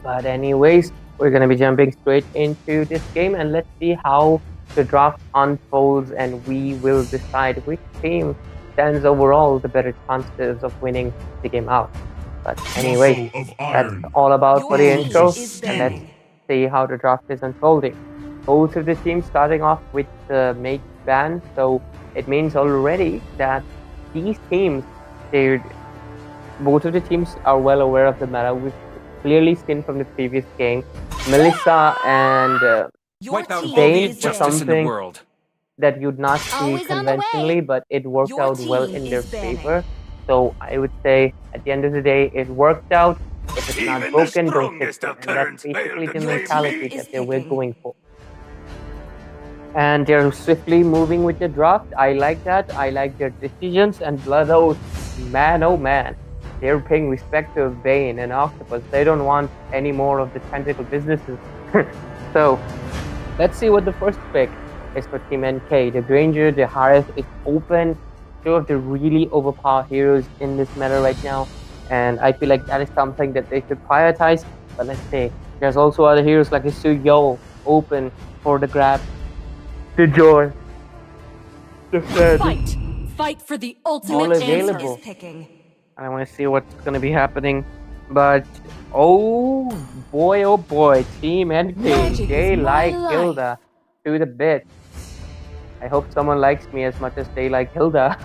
But anyways, we're going to be jumping straight into this game and let's see how the draft unfolds and we will decide which team stands overall the better chances of winning the game out. But anyway, that's all about for the intro, and let's see how the draft is unfolding. Both of the teams starting off with the mate ban, so it means already that these teams, both of the teams are well aware of the meta. We've clearly seen from the previous game, Melissa and Bane was something that you'd not see conventionally, but it worked out well in their favor. So I would say, at the end of the day, it worked out. If it's not broken, don't fix it. And that's basically the mentality that they were going for. And they're swiftly moving with the draft. I like that. I like their decisions. And Bloodout, man, oh man, they're paying respect to Bane and Octopus. They don't want any more of the tentacle businesses. So let's see what the first pick is for Team NK. The Granger, the Harith is open. 2 of the really overpowered heroes in this meta right now, and I feel like that is something that they should prioritize. But let's say there's also other heroes like the Suyo open for the grab. The Joy, the Fed, Fight for the all ultimate available. answer. I want to see what's going to be happening. But oh boy, Team NK, Magic they is my like life. Hilda to the bit. I hope someone likes me as much as they like Hilda.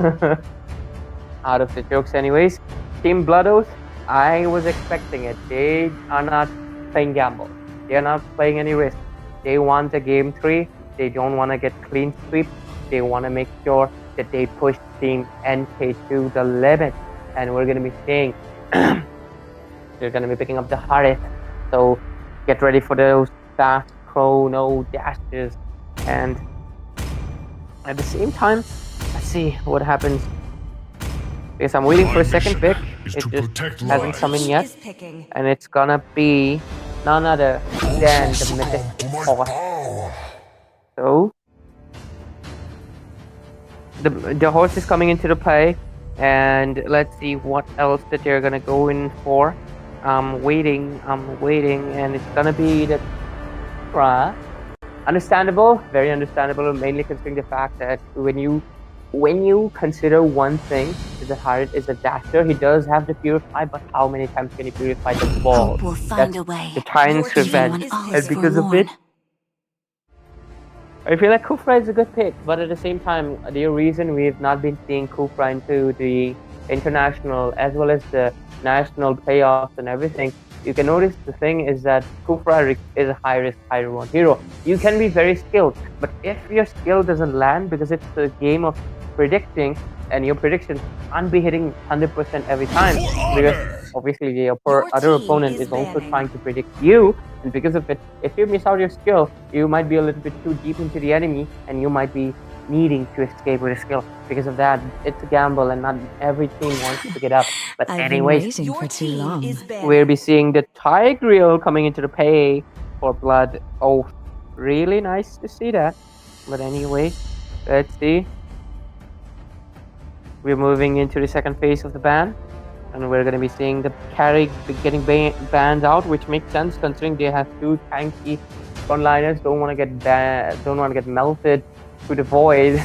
Out of the jokes, anyways. Team Blood Oath, I was expecting it. They are not playing gamble. They are not playing any risk. They want a game 3. They don't want to get clean sweep. They want to make sure that they push Team NK to the limit. And we're going to be seeing they're going to be picking up the Harith. So get ready for those fast chrono dashes. And at the same time, let's see what happens. Because I'm waiting for a second pick. It just hasn't come in yet. And it's gonna be none other than the mythic horse. So the horse is coming into the play. And let's see what else that they're gonna go in for. I'm waiting, and it's gonna be the understandable, very understandable, mainly considering the fact that when you consider one thing is that Harith is a dasher, he does have the purify, but how many times can he purify the ball? We'll That's find a way. the Tyrant's revenge. And because of it, I feel like Kufra is a good pick, but at the same time, the reason we've not been seeing Kufra into the international as well as the national playoffs and everything, you can notice the thing is that Kufra is a high risk, high reward hero. You can be very skilled, but if your skill doesn't land, because it's a game of predicting, and your predictions can't be hitting 100% every time, because obviously the other opponent is also trying to predict you, and because of it, if you miss out your skill, you might be a little bit too deep into the enemy, and you might be needing to escape with a skill. Because of that, it's a gamble, and not every team wants to pick it up. But anyways, we'll be seeing the Tigreal coming into the pay for Blood. Oh, really nice to see that. But anyway, let's see. We're moving into the second phase of the ban, and we're going to be seeing the carry getting banned out, which makes sense considering they have 2 tanky frontliners. Don't want to get melted to the void,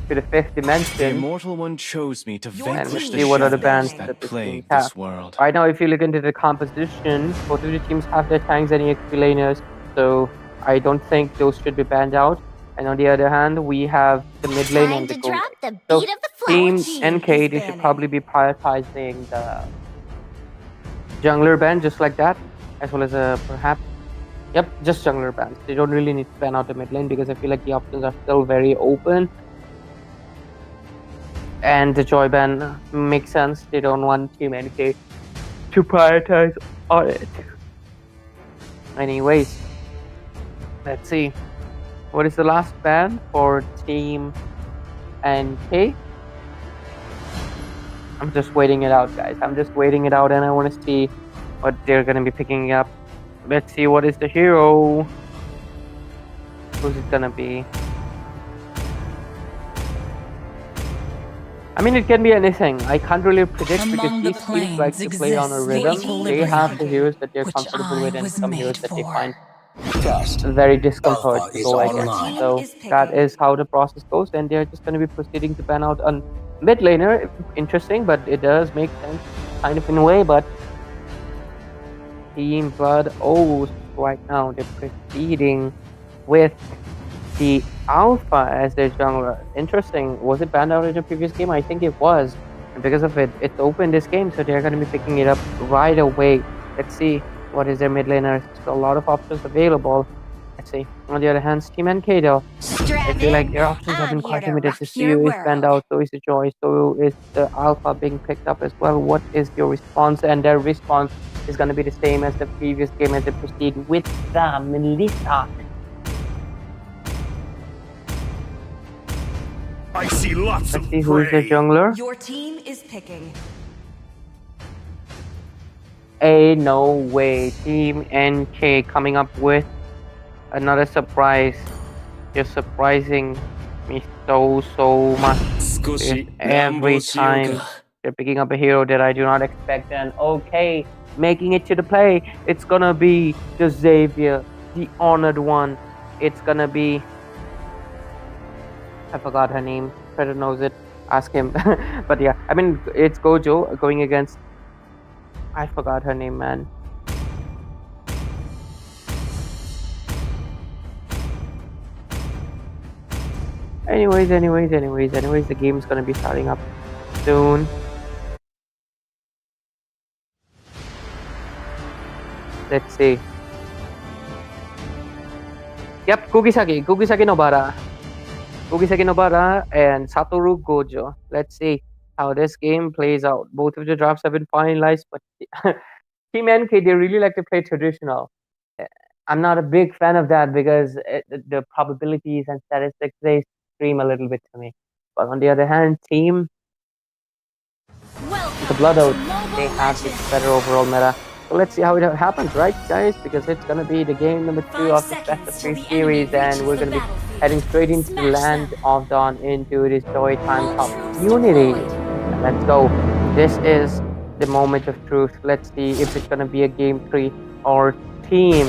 to the 5th dimension. The Immortal One chose me to vanquish the see what other bands shadows that that the plague teams have. this world. Right now, if you look into the composition, both of the teams have their tanks and EXP laners, so I don't think those should be banned out. And on the other hand, we have the mid lane and the gold lane. So Team NK, they should probably be prioritizing the jungler ban just like that, as well as perhaps, yep, just jungler bans. They don't really need to ban out the mid lane because I feel like the options are still very open. And the Joy ban makes sense. They don't want Team NK to prioritize on it. Anyways, let's see. What is the last ban for Team NK? I'm just waiting it out, guys. I'm just waiting it out, and I want to see what they're going to be picking up. Let's see what is the hero. Who's it going to be? I mean, it can be anything. I can't really predict because these teams like to play on a rhythm. They have the heroes that they're comfortable with and some heroes that they find very discomfort to go against. So that is how the process goes, and they're just going to be proceeding to ban out a mid laner. Interesting, but it does make sense kind of in a way. But Team Blood Oath right now, they're proceeding with the Alpha as their jungler. Interesting. Was it banned out in the previous game? I think it was. And because of it, it's open this game, so they're going to be picking it up right away. Let's see what is their mid laner. Still a lot of options available. Let's see. On the other hand, Team NK though, I feel like their options have been quite limited. The CU is banned out, so is the Joy, so is the Alpha being picked up as well. What is your response? And their response is going to be the same as the previous game as they proceed with the Melissa. I see lots Let's of see who is the prey. jungler. Your team is picking. No way. Team NK coming up with another surprise. You're surprising me so much. Because every time they're picking up a hero that I do not expect, and okay, making it to the play, it's gonna be the Xavier, the honored one. It's gonna be, I forgot her name. Predator knows it. ask him. But yeah, I mean, it's Gojo going against. I forgot her name, man. Anyways, the game's gonna be starting up soon. Let's see. Yep, Kugisaki Nobara. Kugisaki Nobara and Satoru Gojo. Let's see how this game plays out. Both of the drafts have been finalized, but Team NK, they really like to play traditional. I'm not a big fan of that because the probabilities and statistics, they scream a little bit to me. But on the other hand, Team the Blood Oath, they have the better overall meta. So let's see how it happens, right, guys? Because it's gonna be the game number 2 of the best of 3 series, and we're gonna be heading straight into the land of Dawn, into this JOYTIME CUP Unity. Let's go. This is the moment of truth. Let's see if it's gonna be a game 3 or Team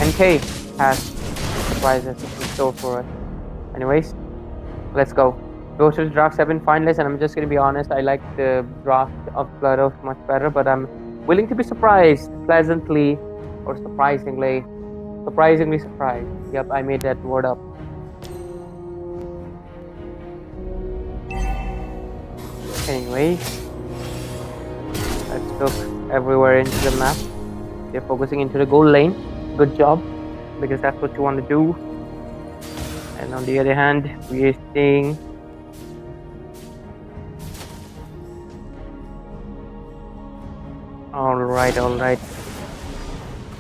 NK has surprises in store for us. Anyways, let's go. Those two drafts have been finalized, and I'm just gonna be honest, I like the draft of Blood Oath much better, but I'm willing to be surprised, pleasantly or surprisingly surprised. Yep, I made that word up. Anyway, let's look everywhere into the map. They're focusing into the goal lane. Good job, because that's what you want to do. And on the other hand, we are seeing Alright.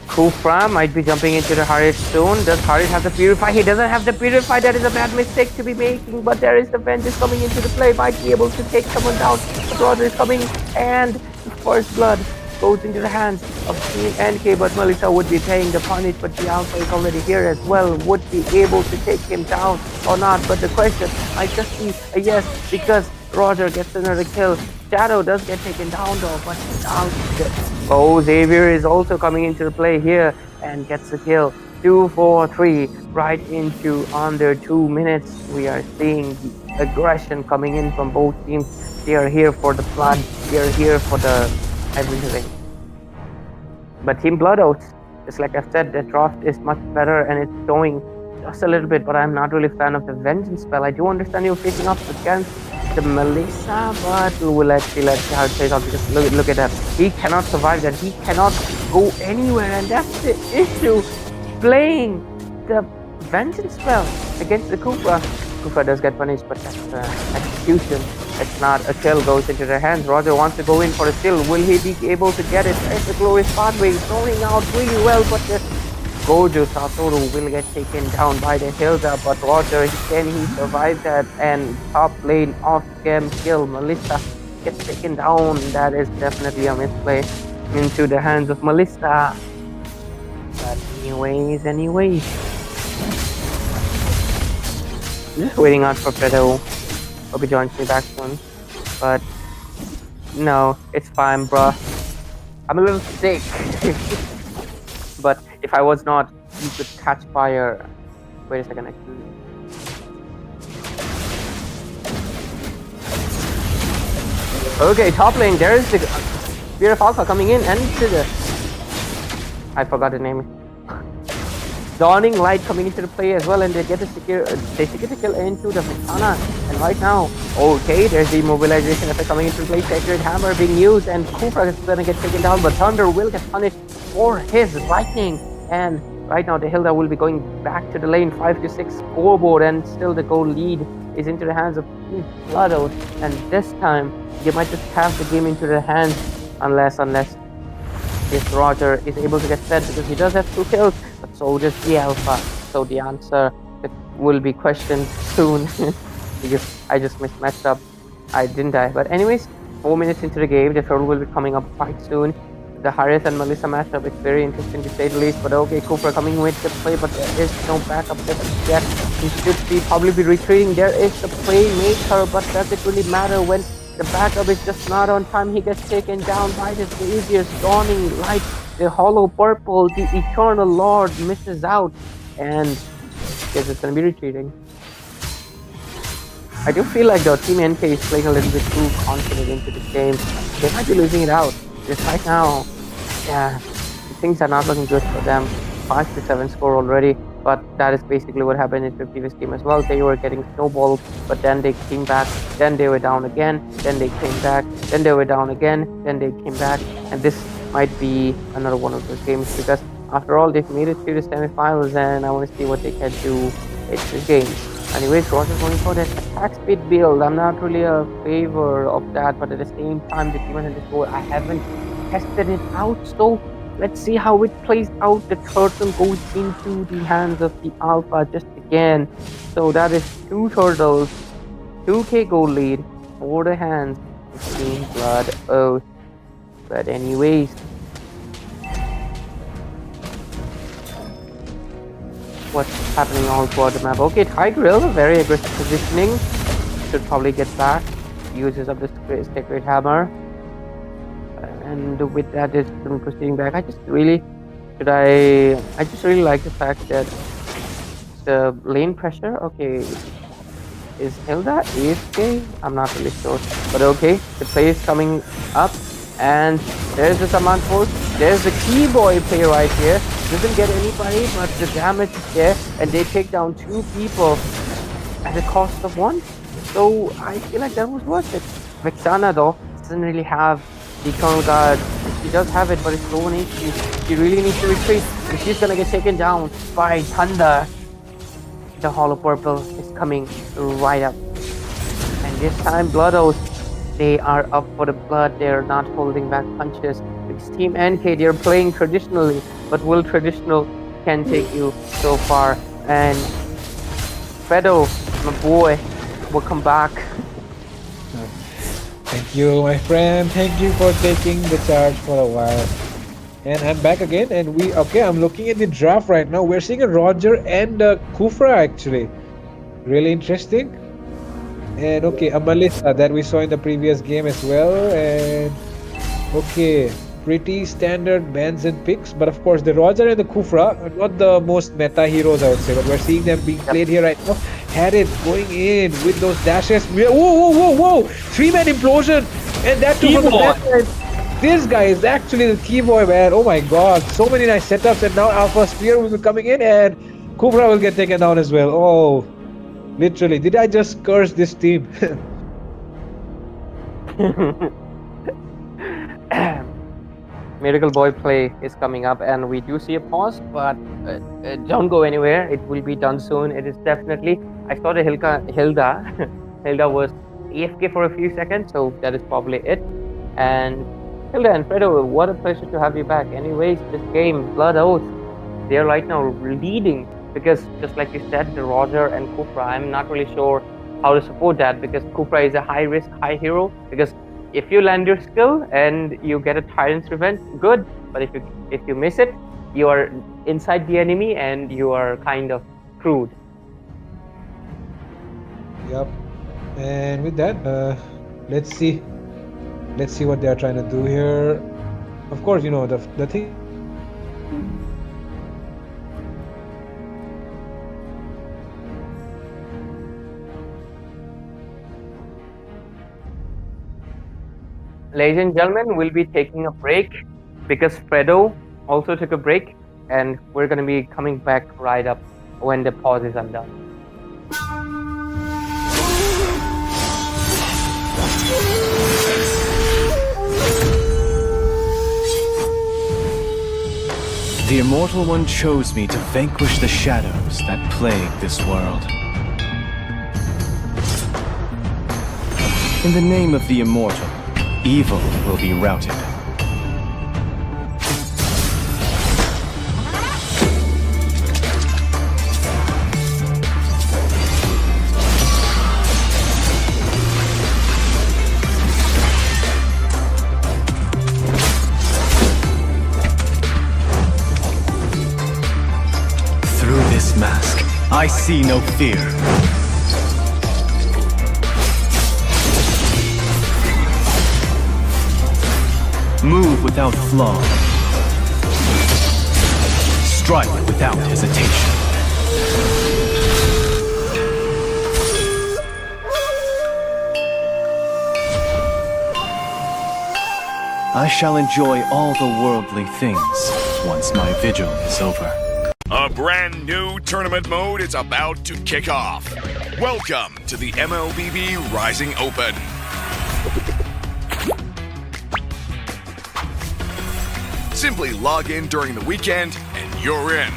Kufra might be jumping into the Harith soon. Does Harith have the Purify? He doesn't have the Purify. That is a bad mistake to be making. But there is the Vengeance coming into the play. Might be able to take someone down. The brother is coming. And the first blood goes into the hands of Team NK. But Melissa would be paying the punish. But the Alpha is already here as well. Would be able to take him down or not. But the question might just be a yes. Because Roger gets another kill. Shadow does get taken down though, but Xavier is also coming into the play here and gets the kill. 2, 4, 3, right into under 2 minutes. We are seeing the aggression coming in from both teams. They are here for the blood, they are here for the everything. But Team Blood Oath, just like I've said, the draft is much better and it's showing just a little bit, but I'm not really a fan of the Vengeance spell. I do understand you're facing up against the Melissa, but let's see how it plays out, because look at that. He cannot survive that. He cannot go anywhere, and that's the issue. Playing the Vengeance spell against the Kufra. Kufra does get punished, but that's execution. It's not a kill, goes into their hands. Roger wants to go in for a kill. Will he be able to get it? There's the glorious pathway, throwing out really well, but the Gojo Satoru will get taken down by the Hilda, but Roger, can he survive that? And top lane off game kill, Melissa gets taken down. That is definitely a misplay into the hands of Melissa. But anyways. Just waiting out for Fredo. Hope he joins me back soon. But no, it's fine, bruh. I'm a little sick. But if I was not, you could catch fire. Wait a second, actually. Okay, top lane, there is the Spear of Alpha coming in, and the I forgot the name. Dawning Light coming into the play as well, and they get the kill into the Vistana. And right now, okay, there's the immobilization effect coming into play. Sacred Hammer being used, and Kufra is gonna get taken down, but Thunder will get punished for his lightning. And right now the Hilda will be going back to the lane. 5-6 scoreboard, and still the goal lead is into the hands of Blood Oath. And this time they might just have the game into their hands, unless if Roger is able to get fed, because he does have 2 kills, but so does the Alpha. So the answer will be questioned soon. Because I just messed up. Didn't I? But anyways, 4 minutes into the game, the third will be coming up quite soon. The Harith and Melissa matchup is very interesting to say the least. But okay, Cooper coming with the play, but there is no backup yet. He should probably be retreating. There is the playmaker, but does it really matter when the backup is just not on time? He gets taken down by the Xavier's Dawning Light. The Hollow Purple, the Eternal Lord misses out, and guess it's gonna be retreating. I do feel like the Team NK is playing a little bit too confident into this game. They might be losing it out. Just right now, yeah, things are not looking good for them. 5-7 score already, but that is basically what happened in the previous game as well. They were getting snowballed, but then they came back, then they were down again, then they came back, then they were down again, then they came back, and this might be another one of those games because after all, they've made it to the semifinals, and I want to see what they can do in this game. Anyways, Roger's going for that attack speed build. I'm not really a favor of that, but at the same time, the Demon Hunter score, I haven't tested it out, so let's see how it plays out. The turtle goes into the hands of the Alpha just again. So that is 2 turtles, 2k gold lead for the hands of Team Blood Oath. But anyways, what's happening all throughout the map? Okay, Tigreal, very aggressive positioning. Should probably get back. Uses up the Sacred Hammer. And with that, it's proceeding back. I just really like the fact that the lane pressure. Okay, is Hilda AFK? I'm not really sure, but okay, the play is coming up, and there's the Saman Force. There's the Keyboy play right here. Doesn't get anybody, but the damage is there, and they take down 2 people at the cost of 1. So I feel like that was worth it. Vexana though doesn't really have the Eternal Guard. She does have it, but it's low on HP. She really needs to retreat, and she's gonna get taken down by Thunder. The Hollow Purple is coming right up, and this time Blood Oath, they are up for the blood. They're not holding back punches. Because Team NK, they're playing traditionally, but will traditional can take you so far. And Fedo, my boy, will come back. Thank you, my friend. Thank you for taking the charge for a while. And I'm back again, and I'm looking at the draft right now. We're seeing a Roger and a Kufra actually. Really interesting. And okay, a Melissa that we saw in the previous game as well. And okay, pretty standard bans and picks, but of course the Roger and the Kufra are not the most meta heroes, I would say, but we're seeing them being played here right now. Had it going in with those dashes. Whoa! 3-man implosion, and that too from the backside. This guy is actually the keyboy, man. Oh my god, so many nice setups, and now Alpha Spear will be coming in, and Kufra will get taken down as well. Oh, literally, did I just curse this team? Miracle Boy play is coming up, and we do see a pause, but don't go anywhere. It will be done soon. It is definitely. I saw the Hilda. Hilda was AFK for a few seconds, so that is probably it. And Hilda and Fredo, what a pleasure to have you back. Anyways, this game, Blood Oath, they're right now leading because, just like you said, the Roger and Kufra, I'm not really sure how to support that because Kufra is a high risk, high hero. Because if you land your skill and you get a Tyrant's Revenge, good. But if you miss it, you are inside the enemy and you are kind of screwed. Yep. And with that, let's see what they are trying to do here. Of course, you know the thing. Ladies and gentlemen, we'll be taking a break because Fredo also took a break, and we're going to be coming back right up when the pause is undone. The Immortal One chose me to vanquish the shadows that plague this world. In the name of the Immortal, evil will be routed. Through this mask, I see no fear. Move without flaw. Strike without hesitation. I shall enjoy all the worldly things once my vigil is over. A brand new tournament mode is about to kick off. Welcome to the MLBB Rising Open. Simply log in during the weekend and you're in.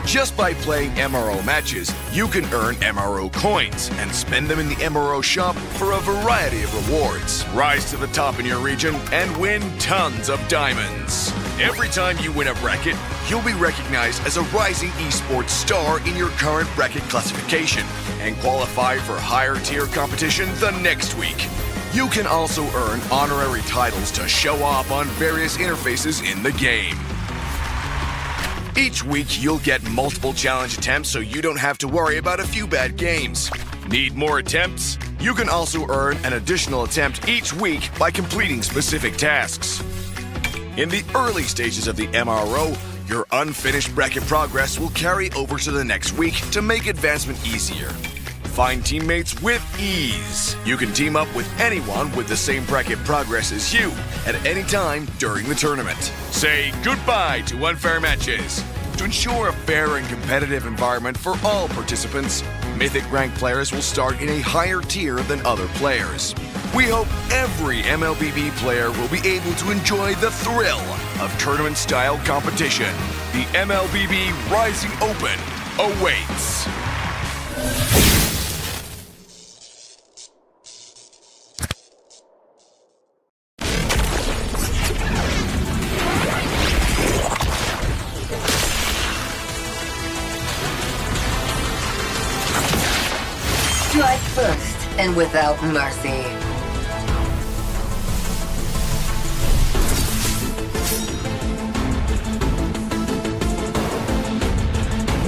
Just by playing MRO matches, you can earn MRO coins and spend them in the MRO shop for a variety of rewards. Rise to the top in your region and win tons of diamonds. Every time you win a bracket, you'll be recognized as a rising esports star in your current bracket classification and qualify for higher tier competition the next week. You can also earn honorary titles to show off on various interfaces in the game. Each week, you'll get multiple challenge attempts so you don't have to worry about a few bad games. Need more attempts? You can also earn an additional attempt each week by completing specific tasks. In the early stages of the MRO, your unfinished bracket progress will carry over to the next week to make advancement easier. Find teammates with ease. You can team up with anyone with the same bracket progress as you at any time during the tournament. Say goodbye to unfair matches. To ensure a fair and competitive environment for all participants, Mythic ranked players will start in a higher tier than other players. We hope every MLBB player will be able to enjoy the thrill of tournament-style competition. The MLBB Rising Open awaits. Strike first and without mercy.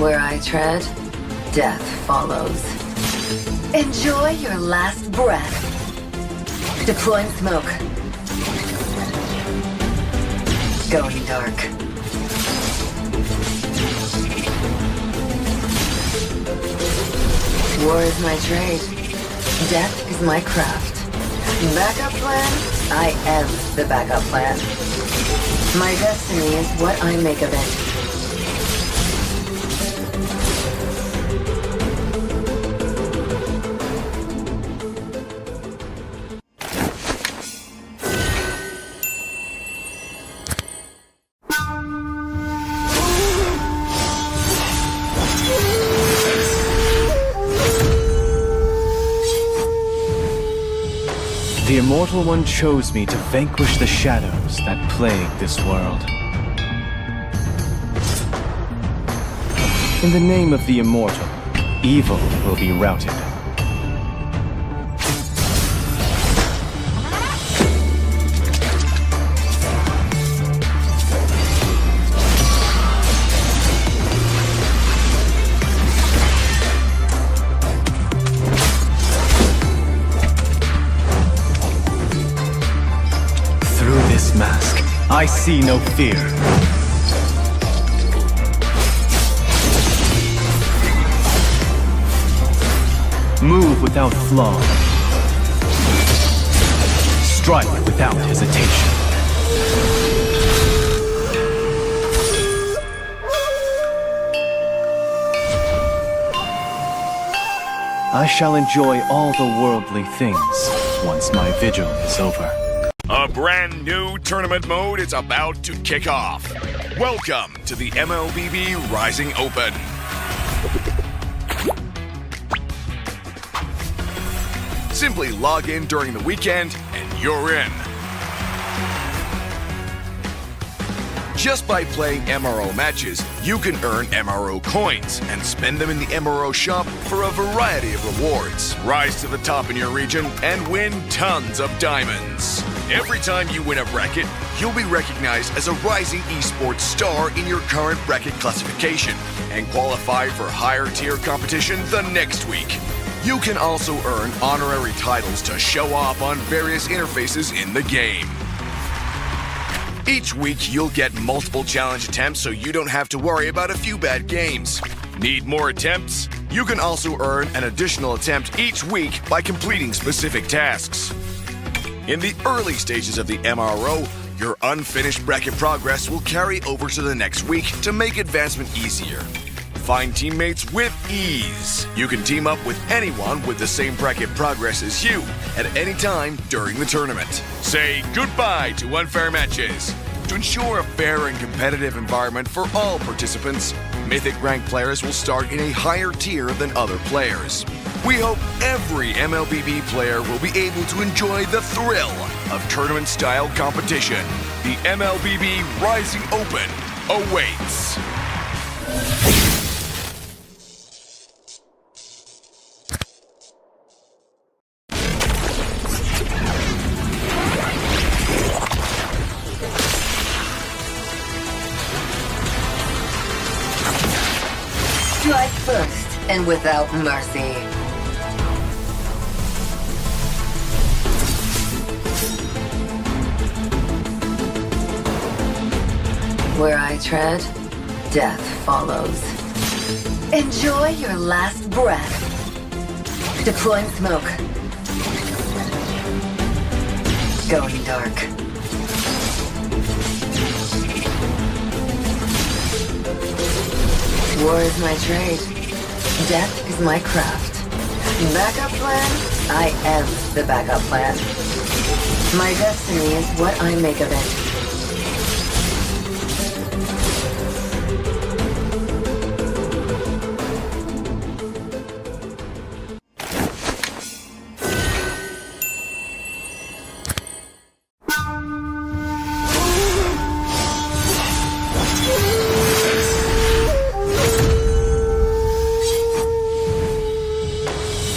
Where I tread, death follows. Enjoy your last breath. Deploying smoke. Going dark. War is my trade. Death is my craft. Backup plan? I am the backup plan. My destiny is what I make of it. The Immortal One chose me to vanquish the shadows that plague this world. In the name of the Immortal, evil will be routed. Mask, I see no fear. Move without flaw. Strike without hesitation. I shall enjoy all the worldly things once my vigil is over. A brand new tournament mode is about to kick off. Welcome to the MLBB Rising Open. Simply log in during the weekend and you're in. Just by playing MRO matches, you can earn MRO coins and spend them in the MRO shop for a variety of rewards. Rise to the top in your region and win tons of diamonds. Every time you win a bracket, you'll be recognized as a rising esports star in your current bracket classification and qualify for higher tier competition the next week. You can also earn honorary titles to show off on various interfaces in the game. Each week, you'll get multiple challenge attempts so you don't have to worry about a few bad games. Need more attempts? You can also earn an additional attempt each week by completing specific tasks. In the early stages of the MRO, your unfinished bracket progress will carry over to the next week to make advancement easier. Find teammates with ease. You can team up with anyone with the same bracket progress as you at any time during the tournament. Say goodbye to unfair matches. To ensure a fair and competitive environment for all participants, Mythic ranked players will start in a higher tier than other players. We hope every MLBB player will be able to enjoy the thrill of tournament-style competition. The MLBB Rising Open awaits. Strike first and without mercy. Where I tread, death follows. Enjoy your last breath. Deploying smoke. Going dark. War is my trade. Death is my craft. Backup plan? I am the backup plan. My destiny is what I make of it.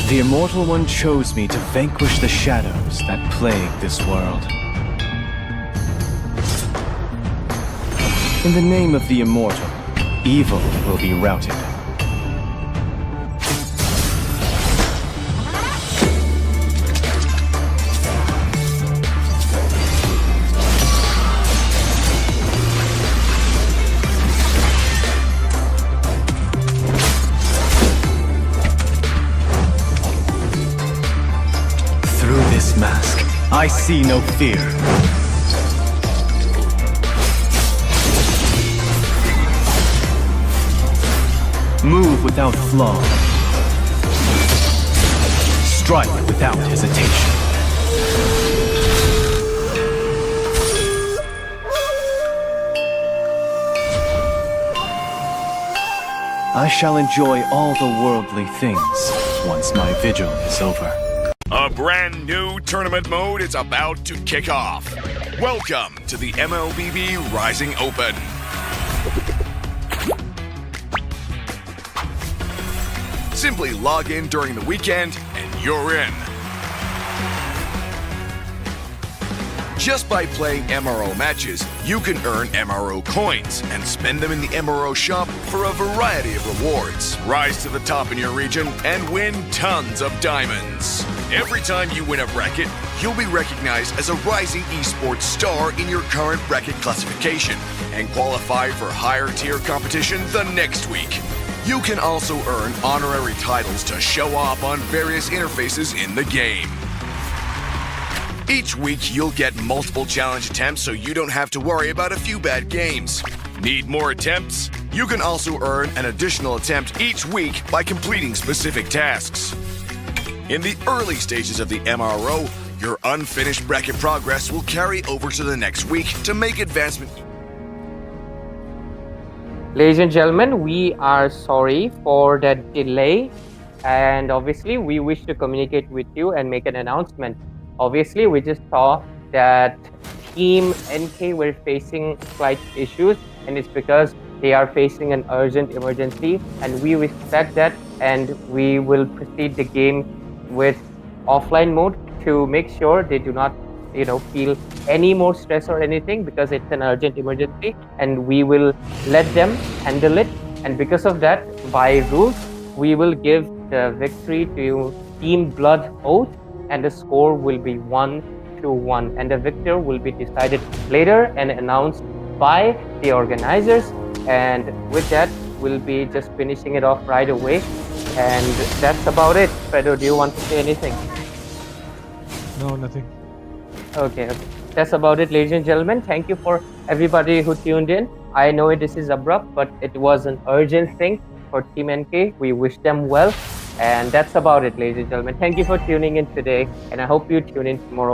The Immortal One chose me to vanquish the shadows that plague this world. In the name of the Immortal, evil will be routed. Mask, I see no fear. Move without flaw. Strike without hesitation. I shall enjoy all the worldly things once my vigil is over. A brand new tournament mode is about to kick off. Welcome to the MLBB Rising Open. Simply log in during the weekend and you're in. Just by playing MRO matches, you can earn MRO coins and spend them in the MRO shop for a variety of rewards. Rise to the top in your region and win tons of diamonds. Every time you win a bracket, you'll be recognized as a rising esports star in your current bracket classification and qualify for higher tier competition the next week. You can also earn honorary titles to show off on various interfaces in the game. Each week, you'll get multiple challenge attempts so you don't have to worry about a few bad games. Need more attempts? You can also earn an additional attempt each week by completing specific tasks. In the early stages of the MRO, your unfinished bracket progress will carry over to the next week to make advancement. Ladies and gentlemen, we are sorry for that delay, and obviously we wish to communicate with you and make an announcement. Obviously, we just saw that Team NK were facing slight issues, and it's because they are facing an urgent emergency, and we respect that, and we will proceed the game with offline mode to make sure they do not feel any more stress or anything, because it's an urgent emergency and we will let them handle it. And because of that, by rules, we will give the victory to Team Blood Oath, and the score will be 1-1, and the victor will be decided later and announced by the organizers. And with that, we'll be just finishing it off right away. And that's about it. Fredo, do you want to say anything? No, nothing. Okay, okay. That's about it, ladies and gentlemen. Thank you for everybody who tuned in. I know this is abrupt, but it was an urgent thing for Team NK. We wish them well. And that's about it, ladies and gentlemen. Thank you for tuning in today. And I hope you tune in tomorrow.